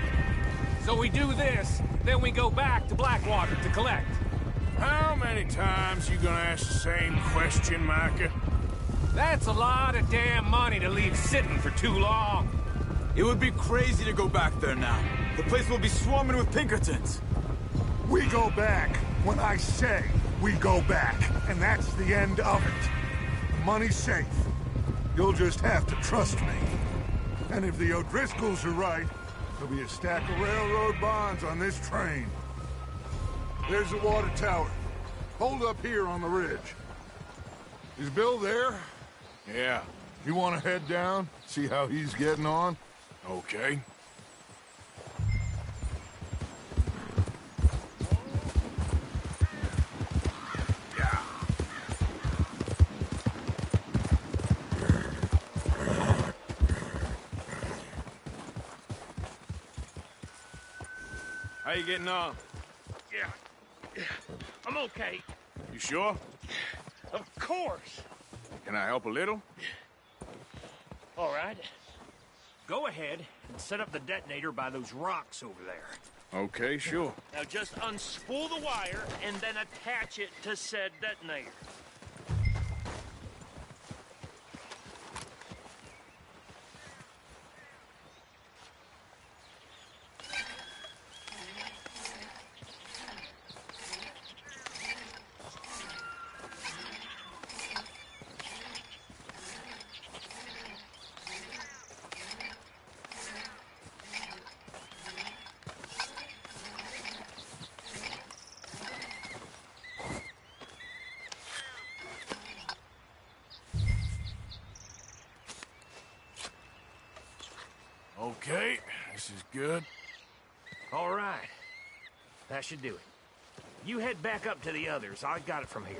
Speaker 5: So we do this, then we go back to Blackwater to collect.
Speaker 2: How many times you gonna ask the same question, Micah?
Speaker 5: That's a lot of damn money to leave sitting for too long.
Speaker 3: It would be crazy to go back there now. The place will be swarming with Pinkertons.
Speaker 7: We go back when I say we go back, and that's the end of it. The money's safe. You'll just have to trust me. And if the O'Driscolls are right, there'll be a stack of railroad bonds on this train. There's the water tower. Hold up here on the ridge. Is Bill there?
Speaker 2: Yeah.
Speaker 7: You want to head down, see how he's getting on?
Speaker 2: Okay. How you getting on?
Speaker 6: Yeah. I'm okay.
Speaker 2: You sure?
Speaker 6: Of course.
Speaker 2: Can I help a little?
Speaker 6: All right. Go ahead and set up the detonator by those rocks over there.
Speaker 2: Okay, sure.
Speaker 6: Now just unspool the wire and then attach it to said detonator.
Speaker 2: Okay, this is good.
Speaker 6: All right. That should do it. You head back up to the others. I got it from here.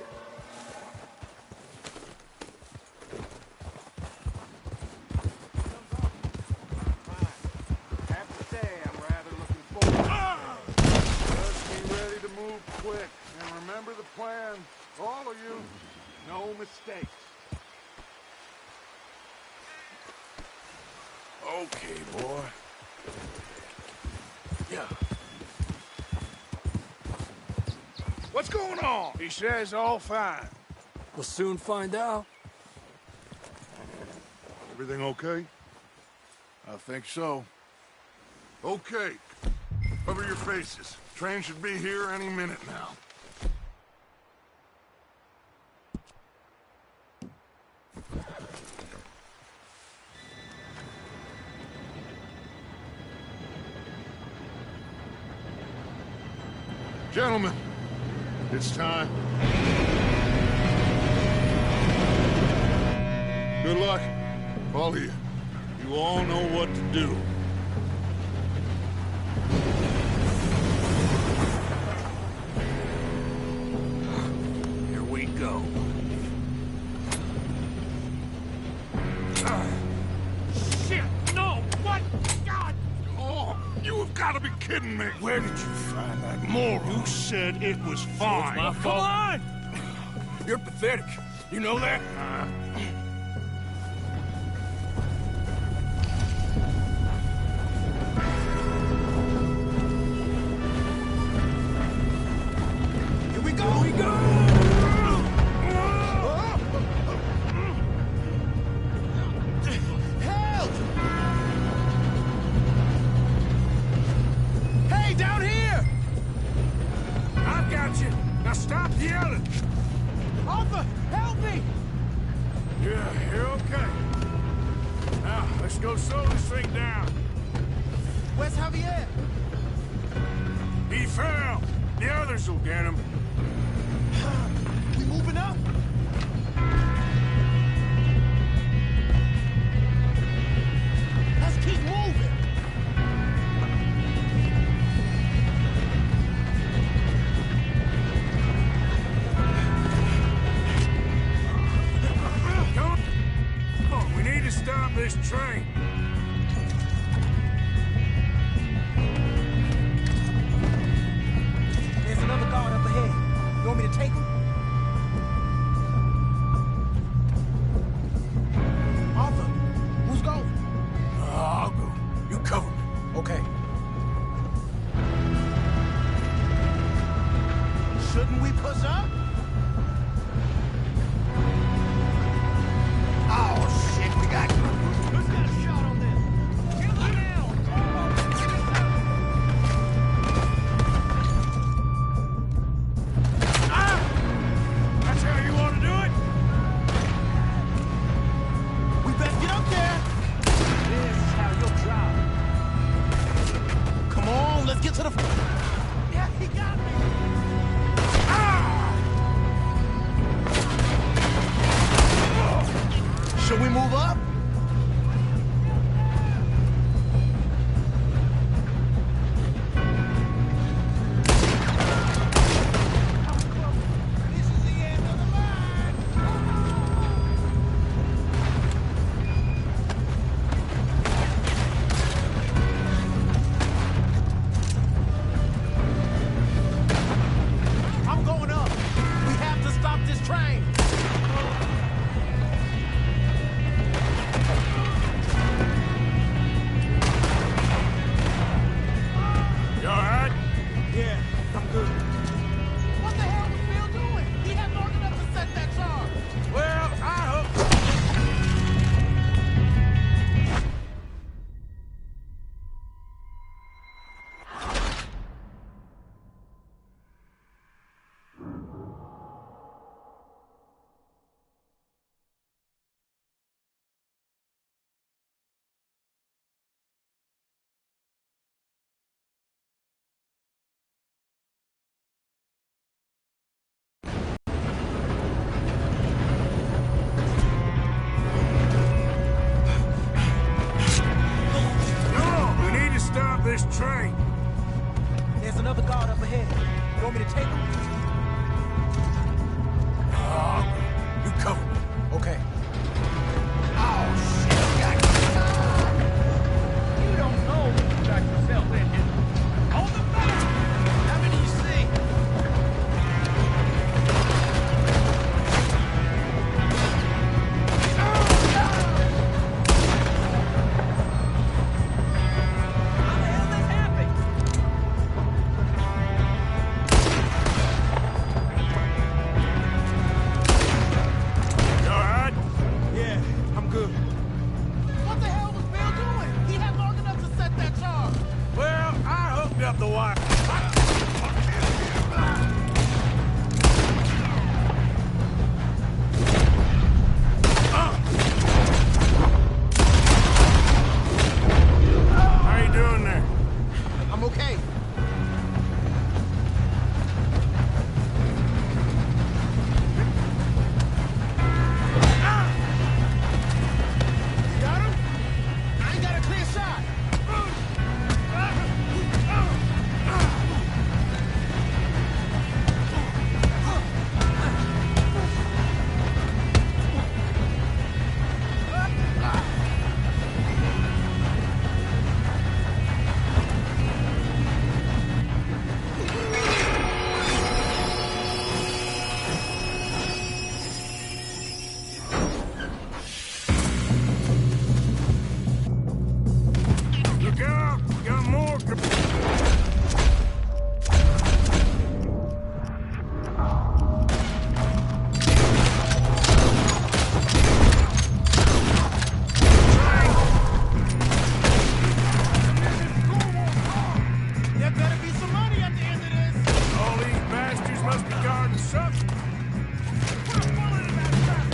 Speaker 7: Have to say, I'm rather looking forward. Just be ready to move quick. And remember the plan. All of you, no mistakes.
Speaker 2: Okay, boy. Yeah. What's going on? He says all fine.
Speaker 3: We'll soon find out.
Speaker 7: Everything okay?
Speaker 2: I think so.
Speaker 7: Okay. Cover your faces. Train should be here any minute now. Gentlemen, it's time. Good luck, all of you. You all know what to do.
Speaker 5: Here we go.
Speaker 6: Shit! No! What? God!
Speaker 7: Oh, you have got to be kidding me.
Speaker 2: Where did you find that moron?
Speaker 7: You said it was fine.
Speaker 2: My fault. Come on! You're pathetic. You know that?
Speaker 12: Here we go! Here we go! Help! Hey, down here!
Speaker 2: I've got you. Now stop yelling.
Speaker 12: Arthur, help me!
Speaker 2: Yeah, you're okay. Now, let's go slow this thing down.
Speaker 12: Where's Javier?
Speaker 2: He fell. The others will get him.
Speaker 12: We moving up? Let's keep moving.
Speaker 2: Come train.
Speaker 13: There's another guard up ahead. You want me to take him? Arthur, who's going?
Speaker 2: I'll go. You cover me.
Speaker 13: Okay.
Speaker 12: Shouldn't we push up? Oh, shit, we got... Who's got a shot on this? Kill me now!
Speaker 2: That's how you want to do it?
Speaker 12: We best get up there!
Speaker 13: This is how you'll drive.
Speaker 12: Come on, let's get to the... Yeah, he got me! Should we move up? This is the end of the line! I'm going up. We have to stop this train.
Speaker 2: You all right?
Speaker 12: Yeah, I'm good. What the hell was Bill doing? He had long enough to set that charge.
Speaker 2: Well, I hope... We need to stop this train.
Speaker 13: There's another guard up ahead. You want me to take him?
Speaker 2: You cover me.
Speaker 13: Okay.
Speaker 6: You don't know what you got yourself into. On the back! How many you see? How the hell this happened?
Speaker 2: You all right?
Speaker 12: Yeah, I'm good. What the hell was Bill doing? He had long enough to set that charge.
Speaker 2: Well, I hooked up the wire. How you doing there?
Speaker 12: I'm okay. You got him? I ain't got a clear shot.
Speaker 2: Look out! We got more.
Speaker 12: There better be some money at the end of this.
Speaker 2: All these bastards must be guarding something.
Speaker 12: Put a bullet in that trap.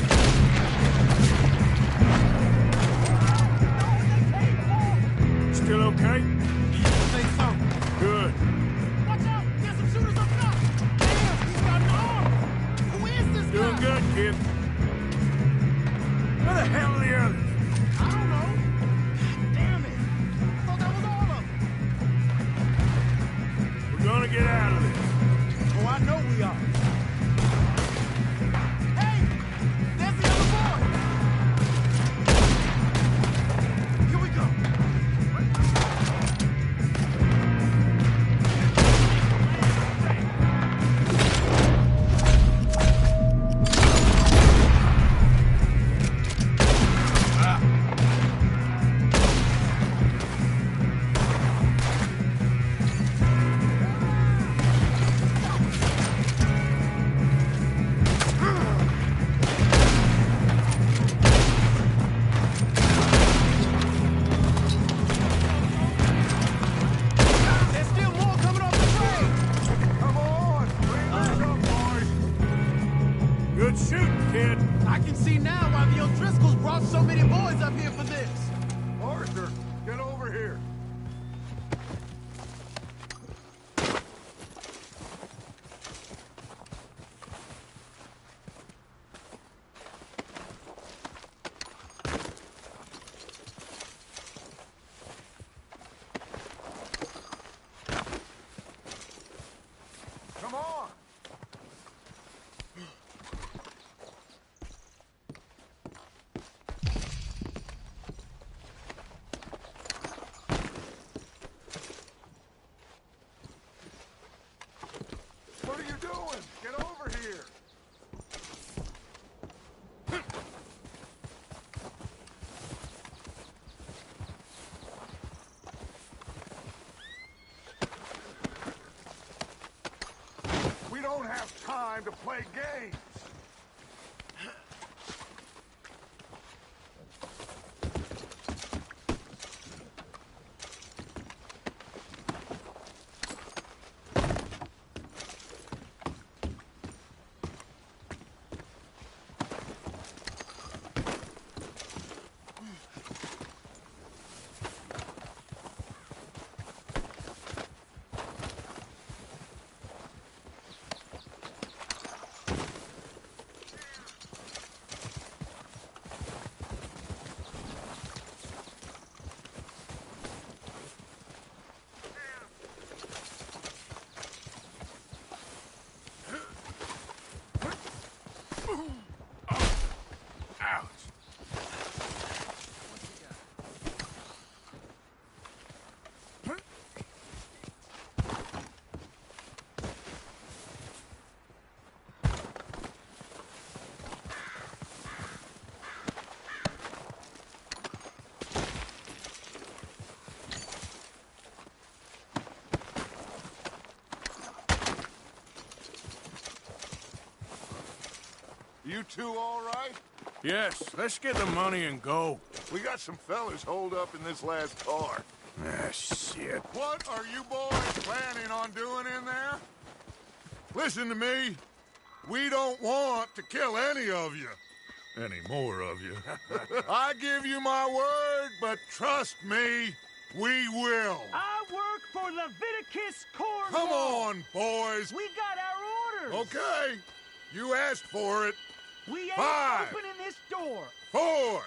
Speaker 2: Still okay?
Speaker 12: Say so.
Speaker 2: Good.
Speaker 12: Watch out! There's some shooters up top. Damn, he's got an arm. Who is this
Speaker 2: Doing
Speaker 12: guy?
Speaker 2: good, kid. Where the hell are the others?
Speaker 12: I don't know. Damn it. I thought that was all of them.
Speaker 2: We're gonna get out of this.
Speaker 12: Oh, I know we are. Hey! There's the other boy!
Speaker 2: shooting, kid.
Speaker 13: I can see now why the O'Driscolls brought so many boys up here for this.
Speaker 7: Arthur, get over here. Come on. What are you doing? Get over here. We don't have time to play games. You two all right?
Speaker 2: Yes, let's get the money and go.
Speaker 7: We got some fellas holed up in this last car.
Speaker 2: Ah, shit.
Speaker 7: What are you boys planning on doing in there? Listen to me. We don't want to kill any of you. Any more of you. I give you my word, but trust me, we will.
Speaker 14: I work for Leviticus Corps.
Speaker 7: Come on, boys.
Speaker 14: We got our orders.
Speaker 7: Okay. You asked for it.
Speaker 14: We ain't
Speaker 7: 5,
Speaker 14: opening this door.
Speaker 7: 4,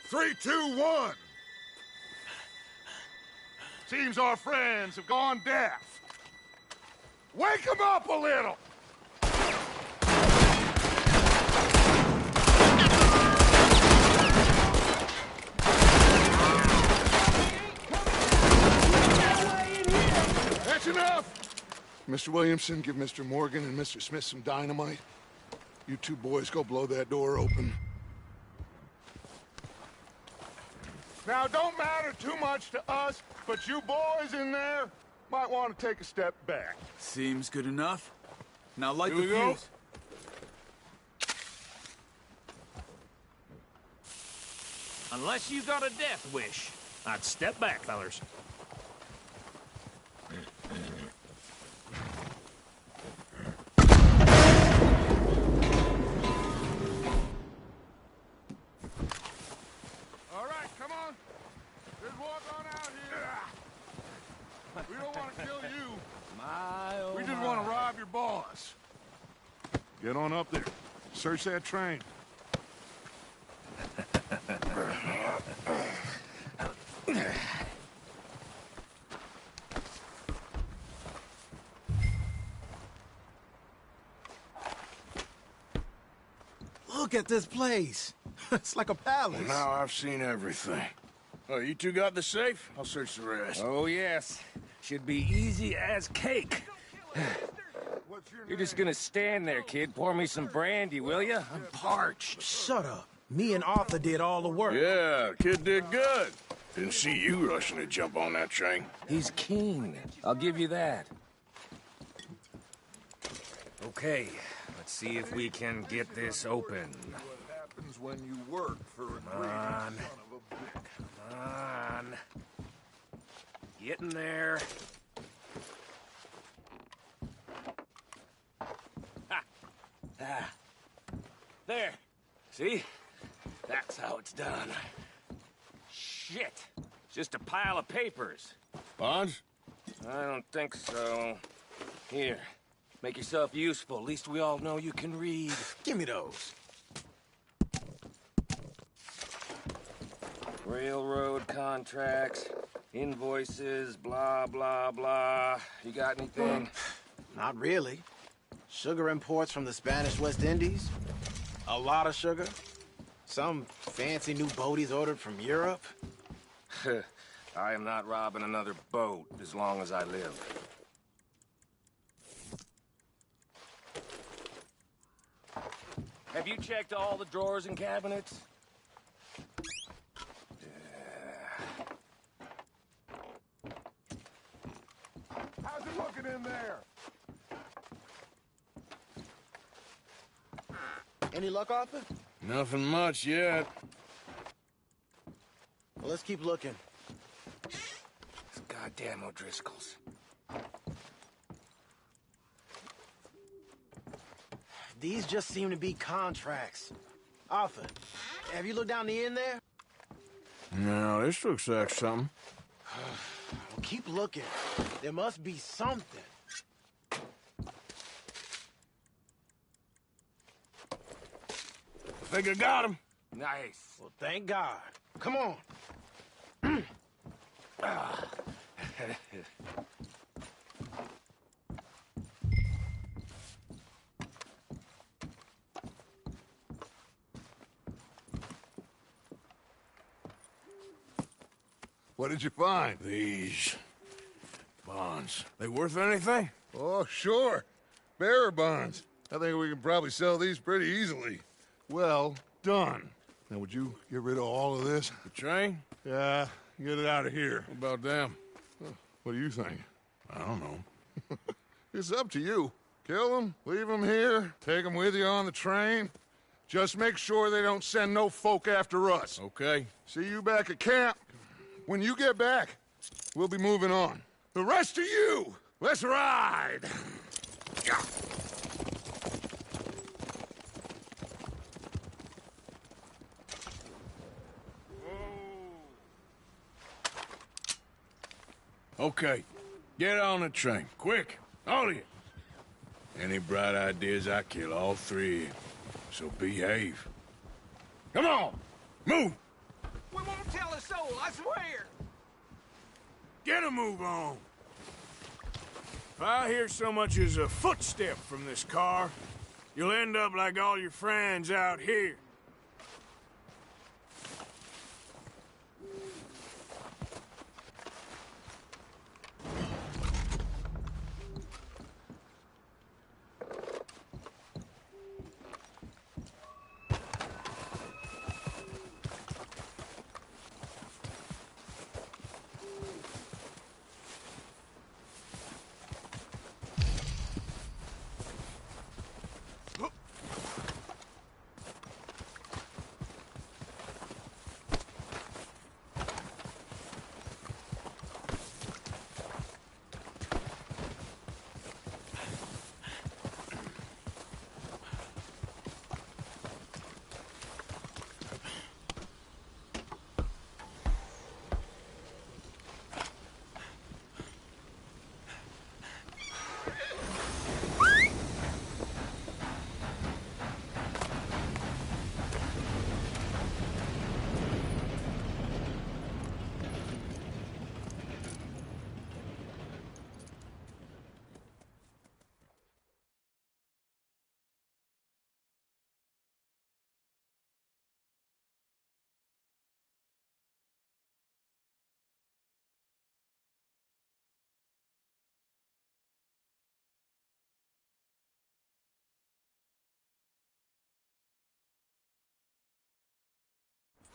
Speaker 7: 3, 2, 1. Seems our friends have gone deaf. Wake them up a little. That's enough. Mr. Williamson, give Mr. Morgan and Mr. Smith some dynamite. You two boys go blow that door open. Now, don't matter too much to us, but you boys in there might want to take a step back.
Speaker 3: Seems good enough. Now light
Speaker 7: Here
Speaker 3: the
Speaker 7: we go.
Speaker 3: fuse.
Speaker 6: Unless you got a death wish, I'd step back, fellers.
Speaker 7: All right, come on. Just walk on out here. We don't want to kill you. We just want to rob your boss. Get on up there. Search that train.
Speaker 13: Look at this place. It's like a palace.
Speaker 2: Well, now I've seen everything. Oh, you two got the safe? I'll search the rest.
Speaker 5: Oh, yes. Should be easy as cake. You're just gonna stand there, kid. Pour me some brandy, will you? I'm parched.
Speaker 13: Shut up. Me and Arthur did all the work.
Speaker 2: Yeah, kid did good. Didn't see you rushing to jump on that train.
Speaker 5: He's keen. I'll give you that. Okay, let's see if we can get this open.
Speaker 7: What happens when you work for a
Speaker 5: Come on. Come on. Get in there. Ha. Ah. There. See? That's how it's done. Shit. Just a pile of papers.
Speaker 2: Bonds?
Speaker 5: I don't think so. Here. Make yourself useful. At least we all know you can read.
Speaker 10: Give me those.
Speaker 5: Railroad contracts, invoices, blah, blah, blah. You got anything?
Speaker 10: Not really. Sugar imports from the Spanish West Indies. A lot of sugar. Some fancy new boat he's ordered from Europe.
Speaker 5: I am not robbing another boat as long as I live. Have you checked all the drawers and cabinets?
Speaker 7: How's it looking in there?
Speaker 10: Any luck, Arthur?
Speaker 2: Nothing much yet.
Speaker 10: Well, let's keep looking.
Speaker 5: It's goddamn O'Driscoll's.
Speaker 10: These just seem to be contracts. Arthur, have you looked down the end there?
Speaker 2: No, this looks like something.
Speaker 10: Well, keep looking. There must be something.
Speaker 2: Think I got him.
Speaker 5: Nice.
Speaker 10: Well, thank God. Come on.
Speaker 7: What did you find?
Speaker 2: These bonds. They worth anything?
Speaker 7: Oh, sure. Bearer bonds. I think we can probably sell these pretty easily. Well done. Now, would you get rid of all of this?
Speaker 2: The train?
Speaker 7: Yeah, get it out of here.
Speaker 2: What about them?
Speaker 7: What do you think?
Speaker 2: I don't know.
Speaker 7: It's up to you. Kill them, leave them here, take them with you on the train. Just make sure they don't send no folk after us.
Speaker 2: Okay.
Speaker 7: See you back at camp. When you get back, we'll be moving on. The rest of you, let's ride!
Speaker 2: Okay. Get on the train. Quick. All of you. Any bright ideas, I kill all three of you. So behave. Come on! Move!
Speaker 14: We won't tell a soul, I swear!
Speaker 2: Get a move on! If I hear so much as a footstep from this car, you'll end up like all your friends out here.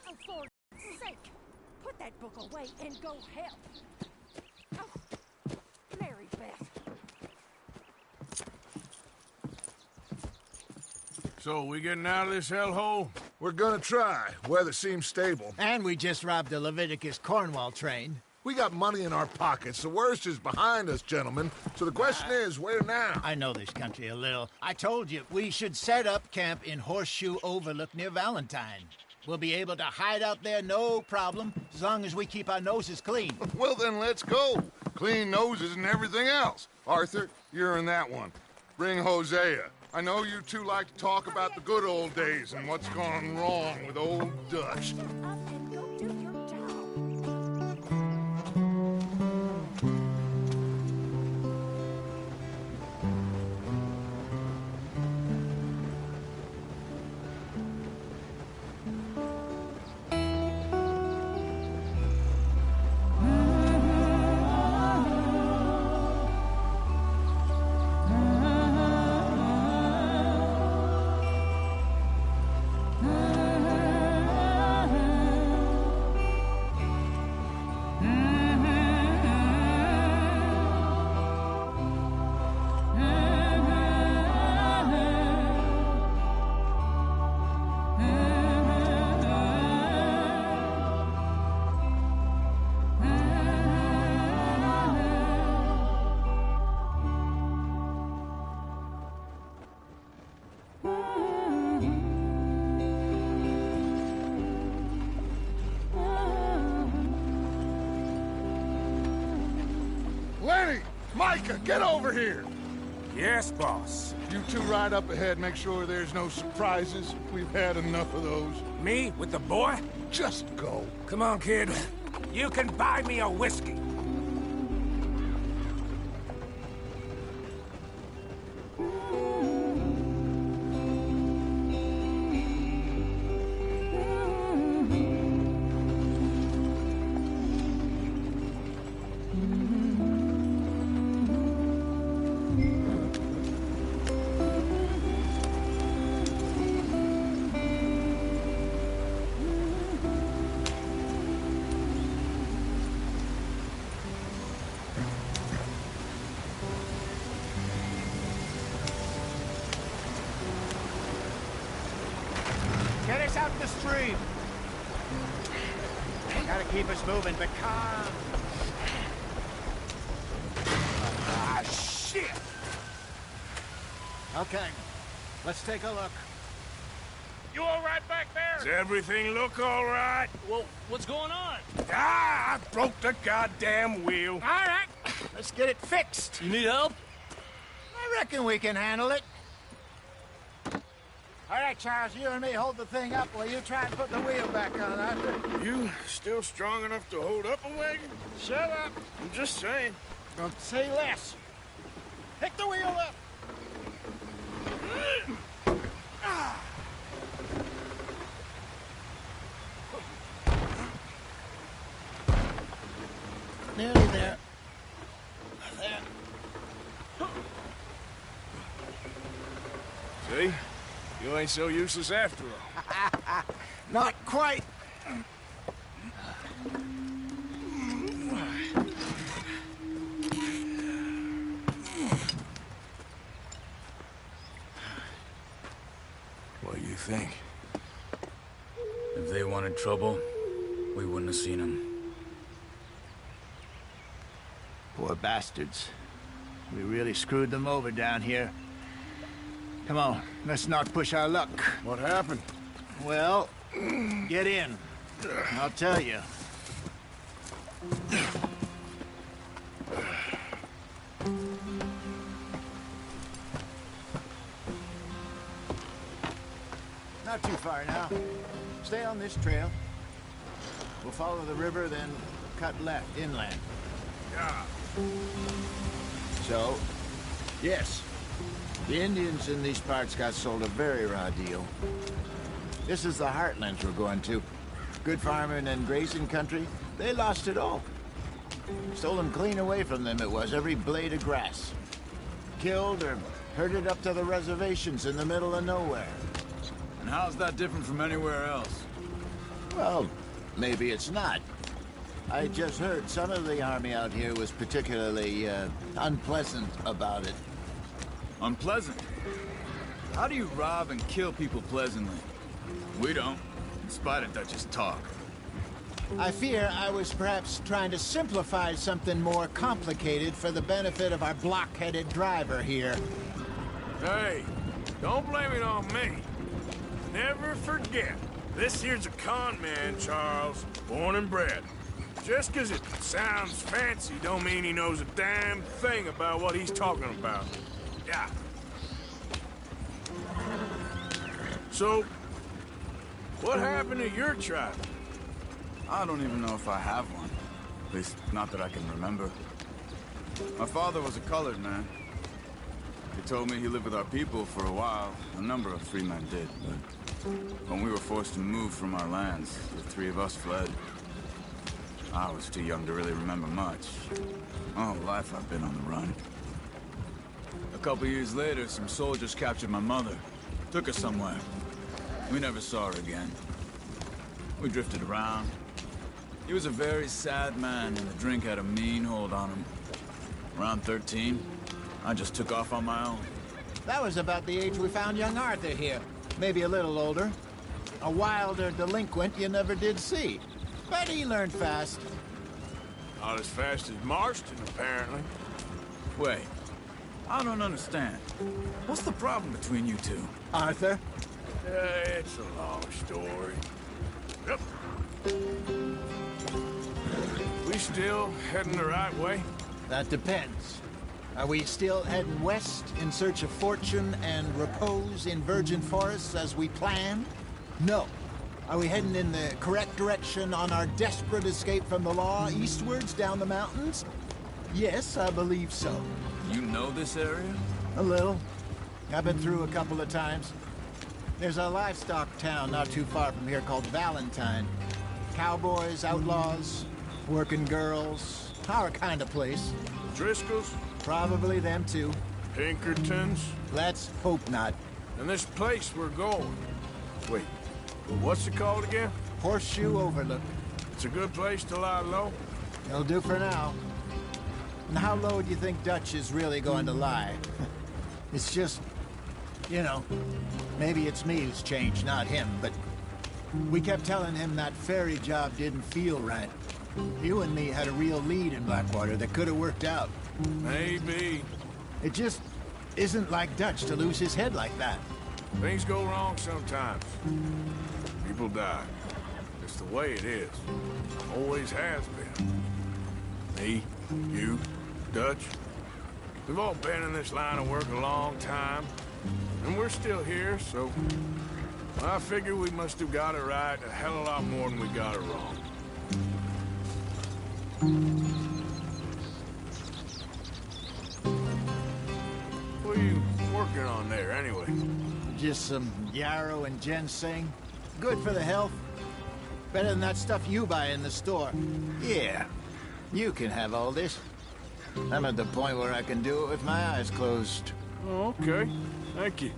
Speaker 15: Oh, for sake! Put that book away and go help! Oh, Mary Beth.
Speaker 2: So, we getting out of this hellhole?
Speaker 7: We're gonna try. Weather seems stable.
Speaker 12: And we just robbed the Leviticus Cornwall train.
Speaker 7: We got money in our pockets. The worst is behind us, gentlemen. So the question is, where now?
Speaker 12: I know this country a little. I told you, we should set up camp in Horseshoe Overlook near Valentine. We'll be able to hide out there, no problem, as long as we keep our noses clean.
Speaker 7: Well, then let's go. Clean noses and everything else. Arthur, you're in that one. Bring Hosea. I know you two like to talk about the good old days and what's gone wrong with old Dutch. Micah, get over here!
Speaker 5: Yes, boss.
Speaker 7: You two ride up ahead, make sure there's no surprises. We've had enough of those.
Speaker 5: Me? With the boy?
Speaker 7: Just go.
Speaker 5: Come on, kid. You can buy me a whiskey.
Speaker 12: Get us out the stream. Gotta keep us moving, but calm.
Speaker 5: Ah, shit!
Speaker 12: Okay, let's take a look.
Speaker 6: You all right back there?
Speaker 2: Does everything look all right?
Speaker 6: Well, what's going on?
Speaker 2: Ah, I broke the goddamn wheel.
Speaker 12: All right, let's get it fixed.
Speaker 6: You need help?
Speaker 12: I reckon we can handle it. All right, Charles, you and me hold the thing up while you try and put the wheel back on, Arthur.
Speaker 2: You still strong enough to hold up a wagon?
Speaker 12: Shut up.
Speaker 2: I'm just saying.
Speaker 12: Don't say less. Pick the wheel up. Nearly there. There.
Speaker 2: See? You ain't so useless after all.
Speaker 12: Not quite.
Speaker 2: What do you think?
Speaker 3: If they wanted trouble, we wouldn't have seen them.
Speaker 12: Poor bastards. We really screwed them over down here. Come on, let's not push our luck.
Speaker 2: What happened?
Speaker 12: Well, get in. I'll tell you. Not too far now. Stay on this trail. We'll follow the river, then cut left, inland.
Speaker 2: Yeah.
Speaker 12: So, yes. The Indians in these parts got sold a very raw deal. This is the heartlands we're going to. Good farming and grazing country, they lost it all. Stole them clean away from them, it was, every blade of grass. Killed or herded up to the reservations in the middle of nowhere.
Speaker 3: And how's that different from anywhere else?
Speaker 12: Well, maybe it's not. I just heard some of the army out here was particularly, unpleasant about it.
Speaker 3: Unpleasant? How do you rob and kill people pleasantly? We don't, in spite of Dutch's talk.
Speaker 12: I fear I was perhaps trying to simplify something more complicated for the benefit of our block-headed driver here.
Speaker 2: Hey, don't blame it on me. Never forget, this here's a con man, Charles, born and bred. Just 'cause it sounds fancy don't mean he knows a damn thing about what he's talking about. Yeah. So, what happened to your tribe?
Speaker 3: I don't even know if I have one. At least, not that I can remember. My father was a colored man. He told me he lived with our people for a while. A number of free men did, but when we were forced to move from our lands, the three of us fled. I was too young to really remember much. My whole life I've been on the run. A couple years later, some soldiers captured my mother. Took her somewhere. We never saw her again. We drifted around. He was a very sad man, and the drink had a mean hold on him. Around 13, I just took off on my own.
Speaker 12: That was about the age we found young Arthur here. Maybe a little older. A wilder delinquent you never did see. But he learned fast.
Speaker 2: Not as fast as Marston, apparently.
Speaker 3: Wait, I don't understand. What's the problem between you two?
Speaker 12: Arthur?
Speaker 2: It's a long story. Yep. We still heading the right way?
Speaker 12: That depends. Are we still heading west in search of fortune and repose in virgin forests as we planned? No. Are we heading in the correct direction on our desperate escape from the law eastwards down the mountains? Yes, I believe so.
Speaker 3: You know this area?
Speaker 12: A little. I've been through a couple of times. There's a livestock town not too far from here called Valentine. Cowboys, outlaws, working girls, our kind of place.
Speaker 2: Driscolls?
Speaker 12: Probably them too.
Speaker 2: Pinkertons?
Speaker 12: Let's hope not.
Speaker 2: And this place we're going. Wait, what's it called again?
Speaker 12: Horseshoe Overlook.
Speaker 2: It's a good place to lie low?
Speaker 12: It'll do for now. And how low do you think Dutch is really going to lie? It's just, you know, maybe it's me who's changed, not him, but we kept telling him that ferry job didn't feel right. You and me had a real lead in Blackwater that could have worked out.
Speaker 2: Maybe.
Speaker 12: It just isn't like Dutch to lose his head like that.
Speaker 2: Things go wrong sometimes. People die. It's the way it is. Always has been. Me, you, Dutch. We've all been in this line of work a long time. And we're still here, so I figure we must have got it right a hell of a lot more than we got it wrong. What are you working on there, anyway?
Speaker 12: Just some yarrow and ginseng. Good for the health. Better than that stuff you buy in the store. Yeah, you can have all this. I'm at the point where I can do it with my eyes closed.
Speaker 2: Oh, okay. Thank you.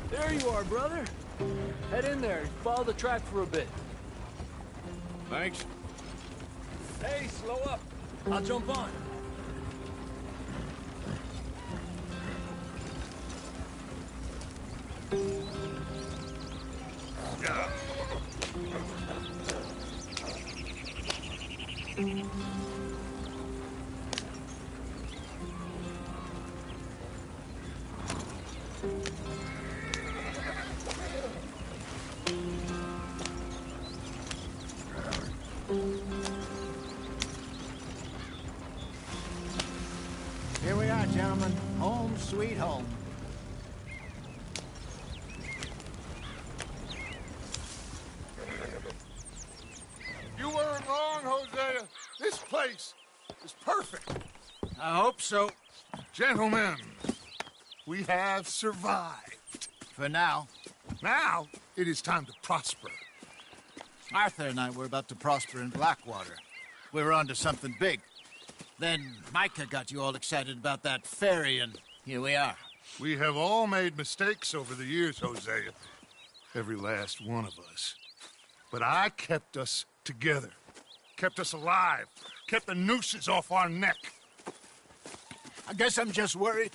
Speaker 13: There you are, brother. Head in there and follow the track for a bit.
Speaker 2: Thanks.
Speaker 13: Hey, slow up. I'll jump on.
Speaker 12: Here we are, gentlemen. Home sweet home.
Speaker 7: You weren't wrong, Hosea. This place is perfect.
Speaker 12: I hope so.
Speaker 7: Gentlemen, we have survived.
Speaker 12: For now.
Speaker 7: Now, it is time to prosper.
Speaker 12: Arthur and I were about to prosper in Blackwater. We were onto something big. Then Micah got you all excited about that ferry, and here we are.
Speaker 7: We have all made mistakes over the years, Hosea. Every last one of us. But I kept us together. Kept us alive. Kept the nooses off our neck.
Speaker 12: I guess I'm just worried.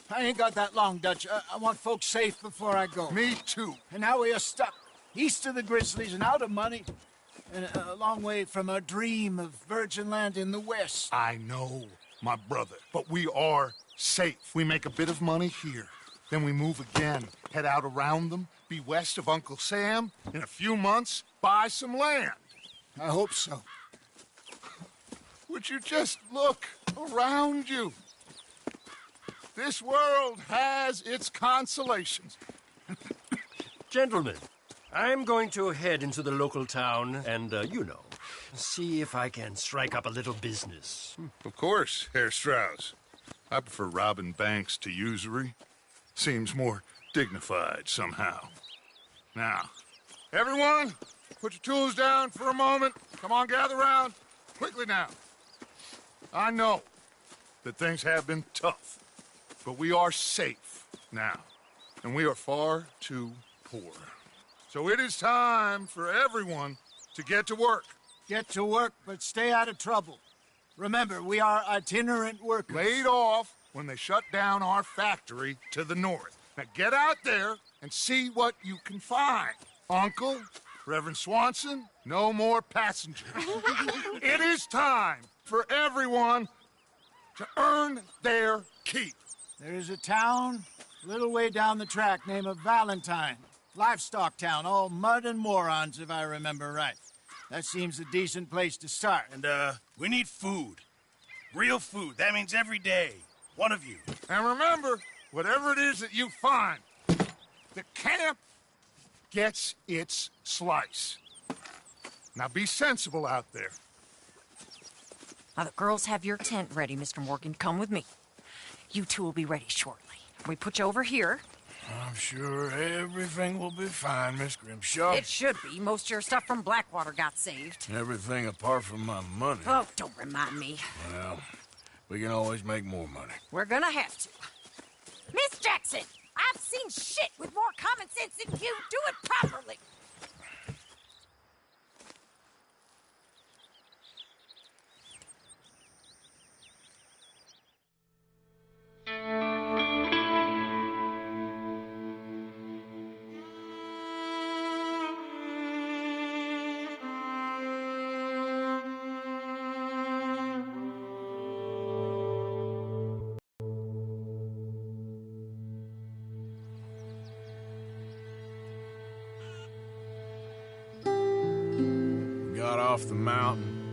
Speaker 12: I ain't got that long, Dutch. I want folks safe before I go.
Speaker 7: Me too.
Speaker 12: And now we are stuck east of the Grizzlies and out of money. And a long way from our dream of virgin land in the west.
Speaker 7: I know, my brother. But we are safe. We make a bit of money here. Then we move again. Head out around them. Be west of Uncle Sam. In a few months, buy some land.
Speaker 12: I hope so.
Speaker 7: Would you just look around you? This world has its consolations.
Speaker 6: Gentlemen, I'm going to head into the local town and, see if I can strike up a little business.
Speaker 7: Of course, Herr Strauss. I prefer robbing banks to usury. Seems more dignified somehow. Now, everyone, put your tools down for a moment. Come on, gather round. Quickly now. I know that things have been tough, but we are safe now, and we are far too poor. So it is time for everyone to get to work.
Speaker 12: Get to work, but stay out of trouble. Remember, we are itinerant workers.
Speaker 7: Laid off when they shut down our factory to the north. Now get out there and see what you can find. Uncle, Reverend Swanson, no more passengers. It is time for everyone to earn their keep.
Speaker 12: There is a town a little way down the track named Valentine. Livestock town, all mud and morons, if I remember right. That seems a decent place to start.
Speaker 1: And, we need food. Real food. That means every day. One of you.
Speaker 7: And remember, whatever it is that you find, the camp gets its slice. Now be sensible out there.
Speaker 16: Now the girls have your tent ready, Mr. Morgan. Come with me. You two will be ready shortly. We put you over here.
Speaker 2: I'm sure everything will be fine, Miss Grimshaw.
Speaker 16: It should be. Most of your stuff from Blackwater got saved.
Speaker 2: Everything apart from my money.
Speaker 16: Oh, don't remind me.
Speaker 2: Well, we can always make more money.
Speaker 16: We're gonna have to. Miss Jackson, I've seen shit with more common sense than you. Do it properly.
Speaker 2: Off the mountain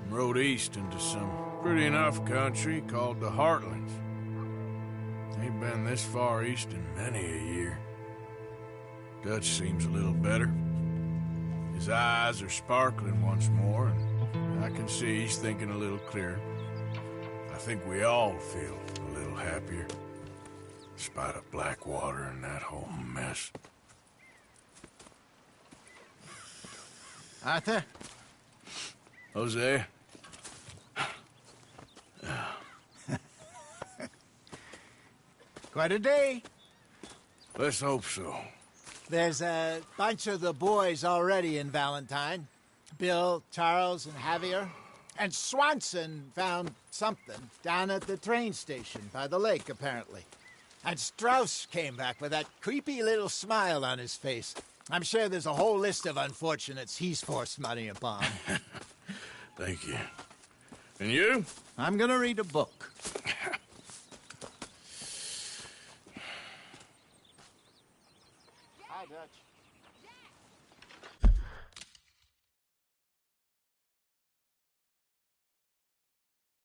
Speaker 2: and rode east into some pretty enough country called the Heartlands. Ain't been this far east in many a year. Dutch seems a little better. His eyes are sparkling once more, and I can see he's thinking a little clearer. I think we all feel a little happier, in spite of Blackwater and that whole mess.
Speaker 12: Arthur?
Speaker 2: Jose?
Speaker 12: Quite a day.
Speaker 2: Let's hope so.
Speaker 12: There's a bunch of the boys already in Valentine. Bill, Charles, and Javier. And Swanson found something down at the train station by the lake, apparently. And Strauss came back with that creepy little smile on his face. I'm sure there's a whole list of unfortunates he's forced money upon.
Speaker 2: Thank you. And you?
Speaker 12: I'm gonna read a book. Hi, Dutch.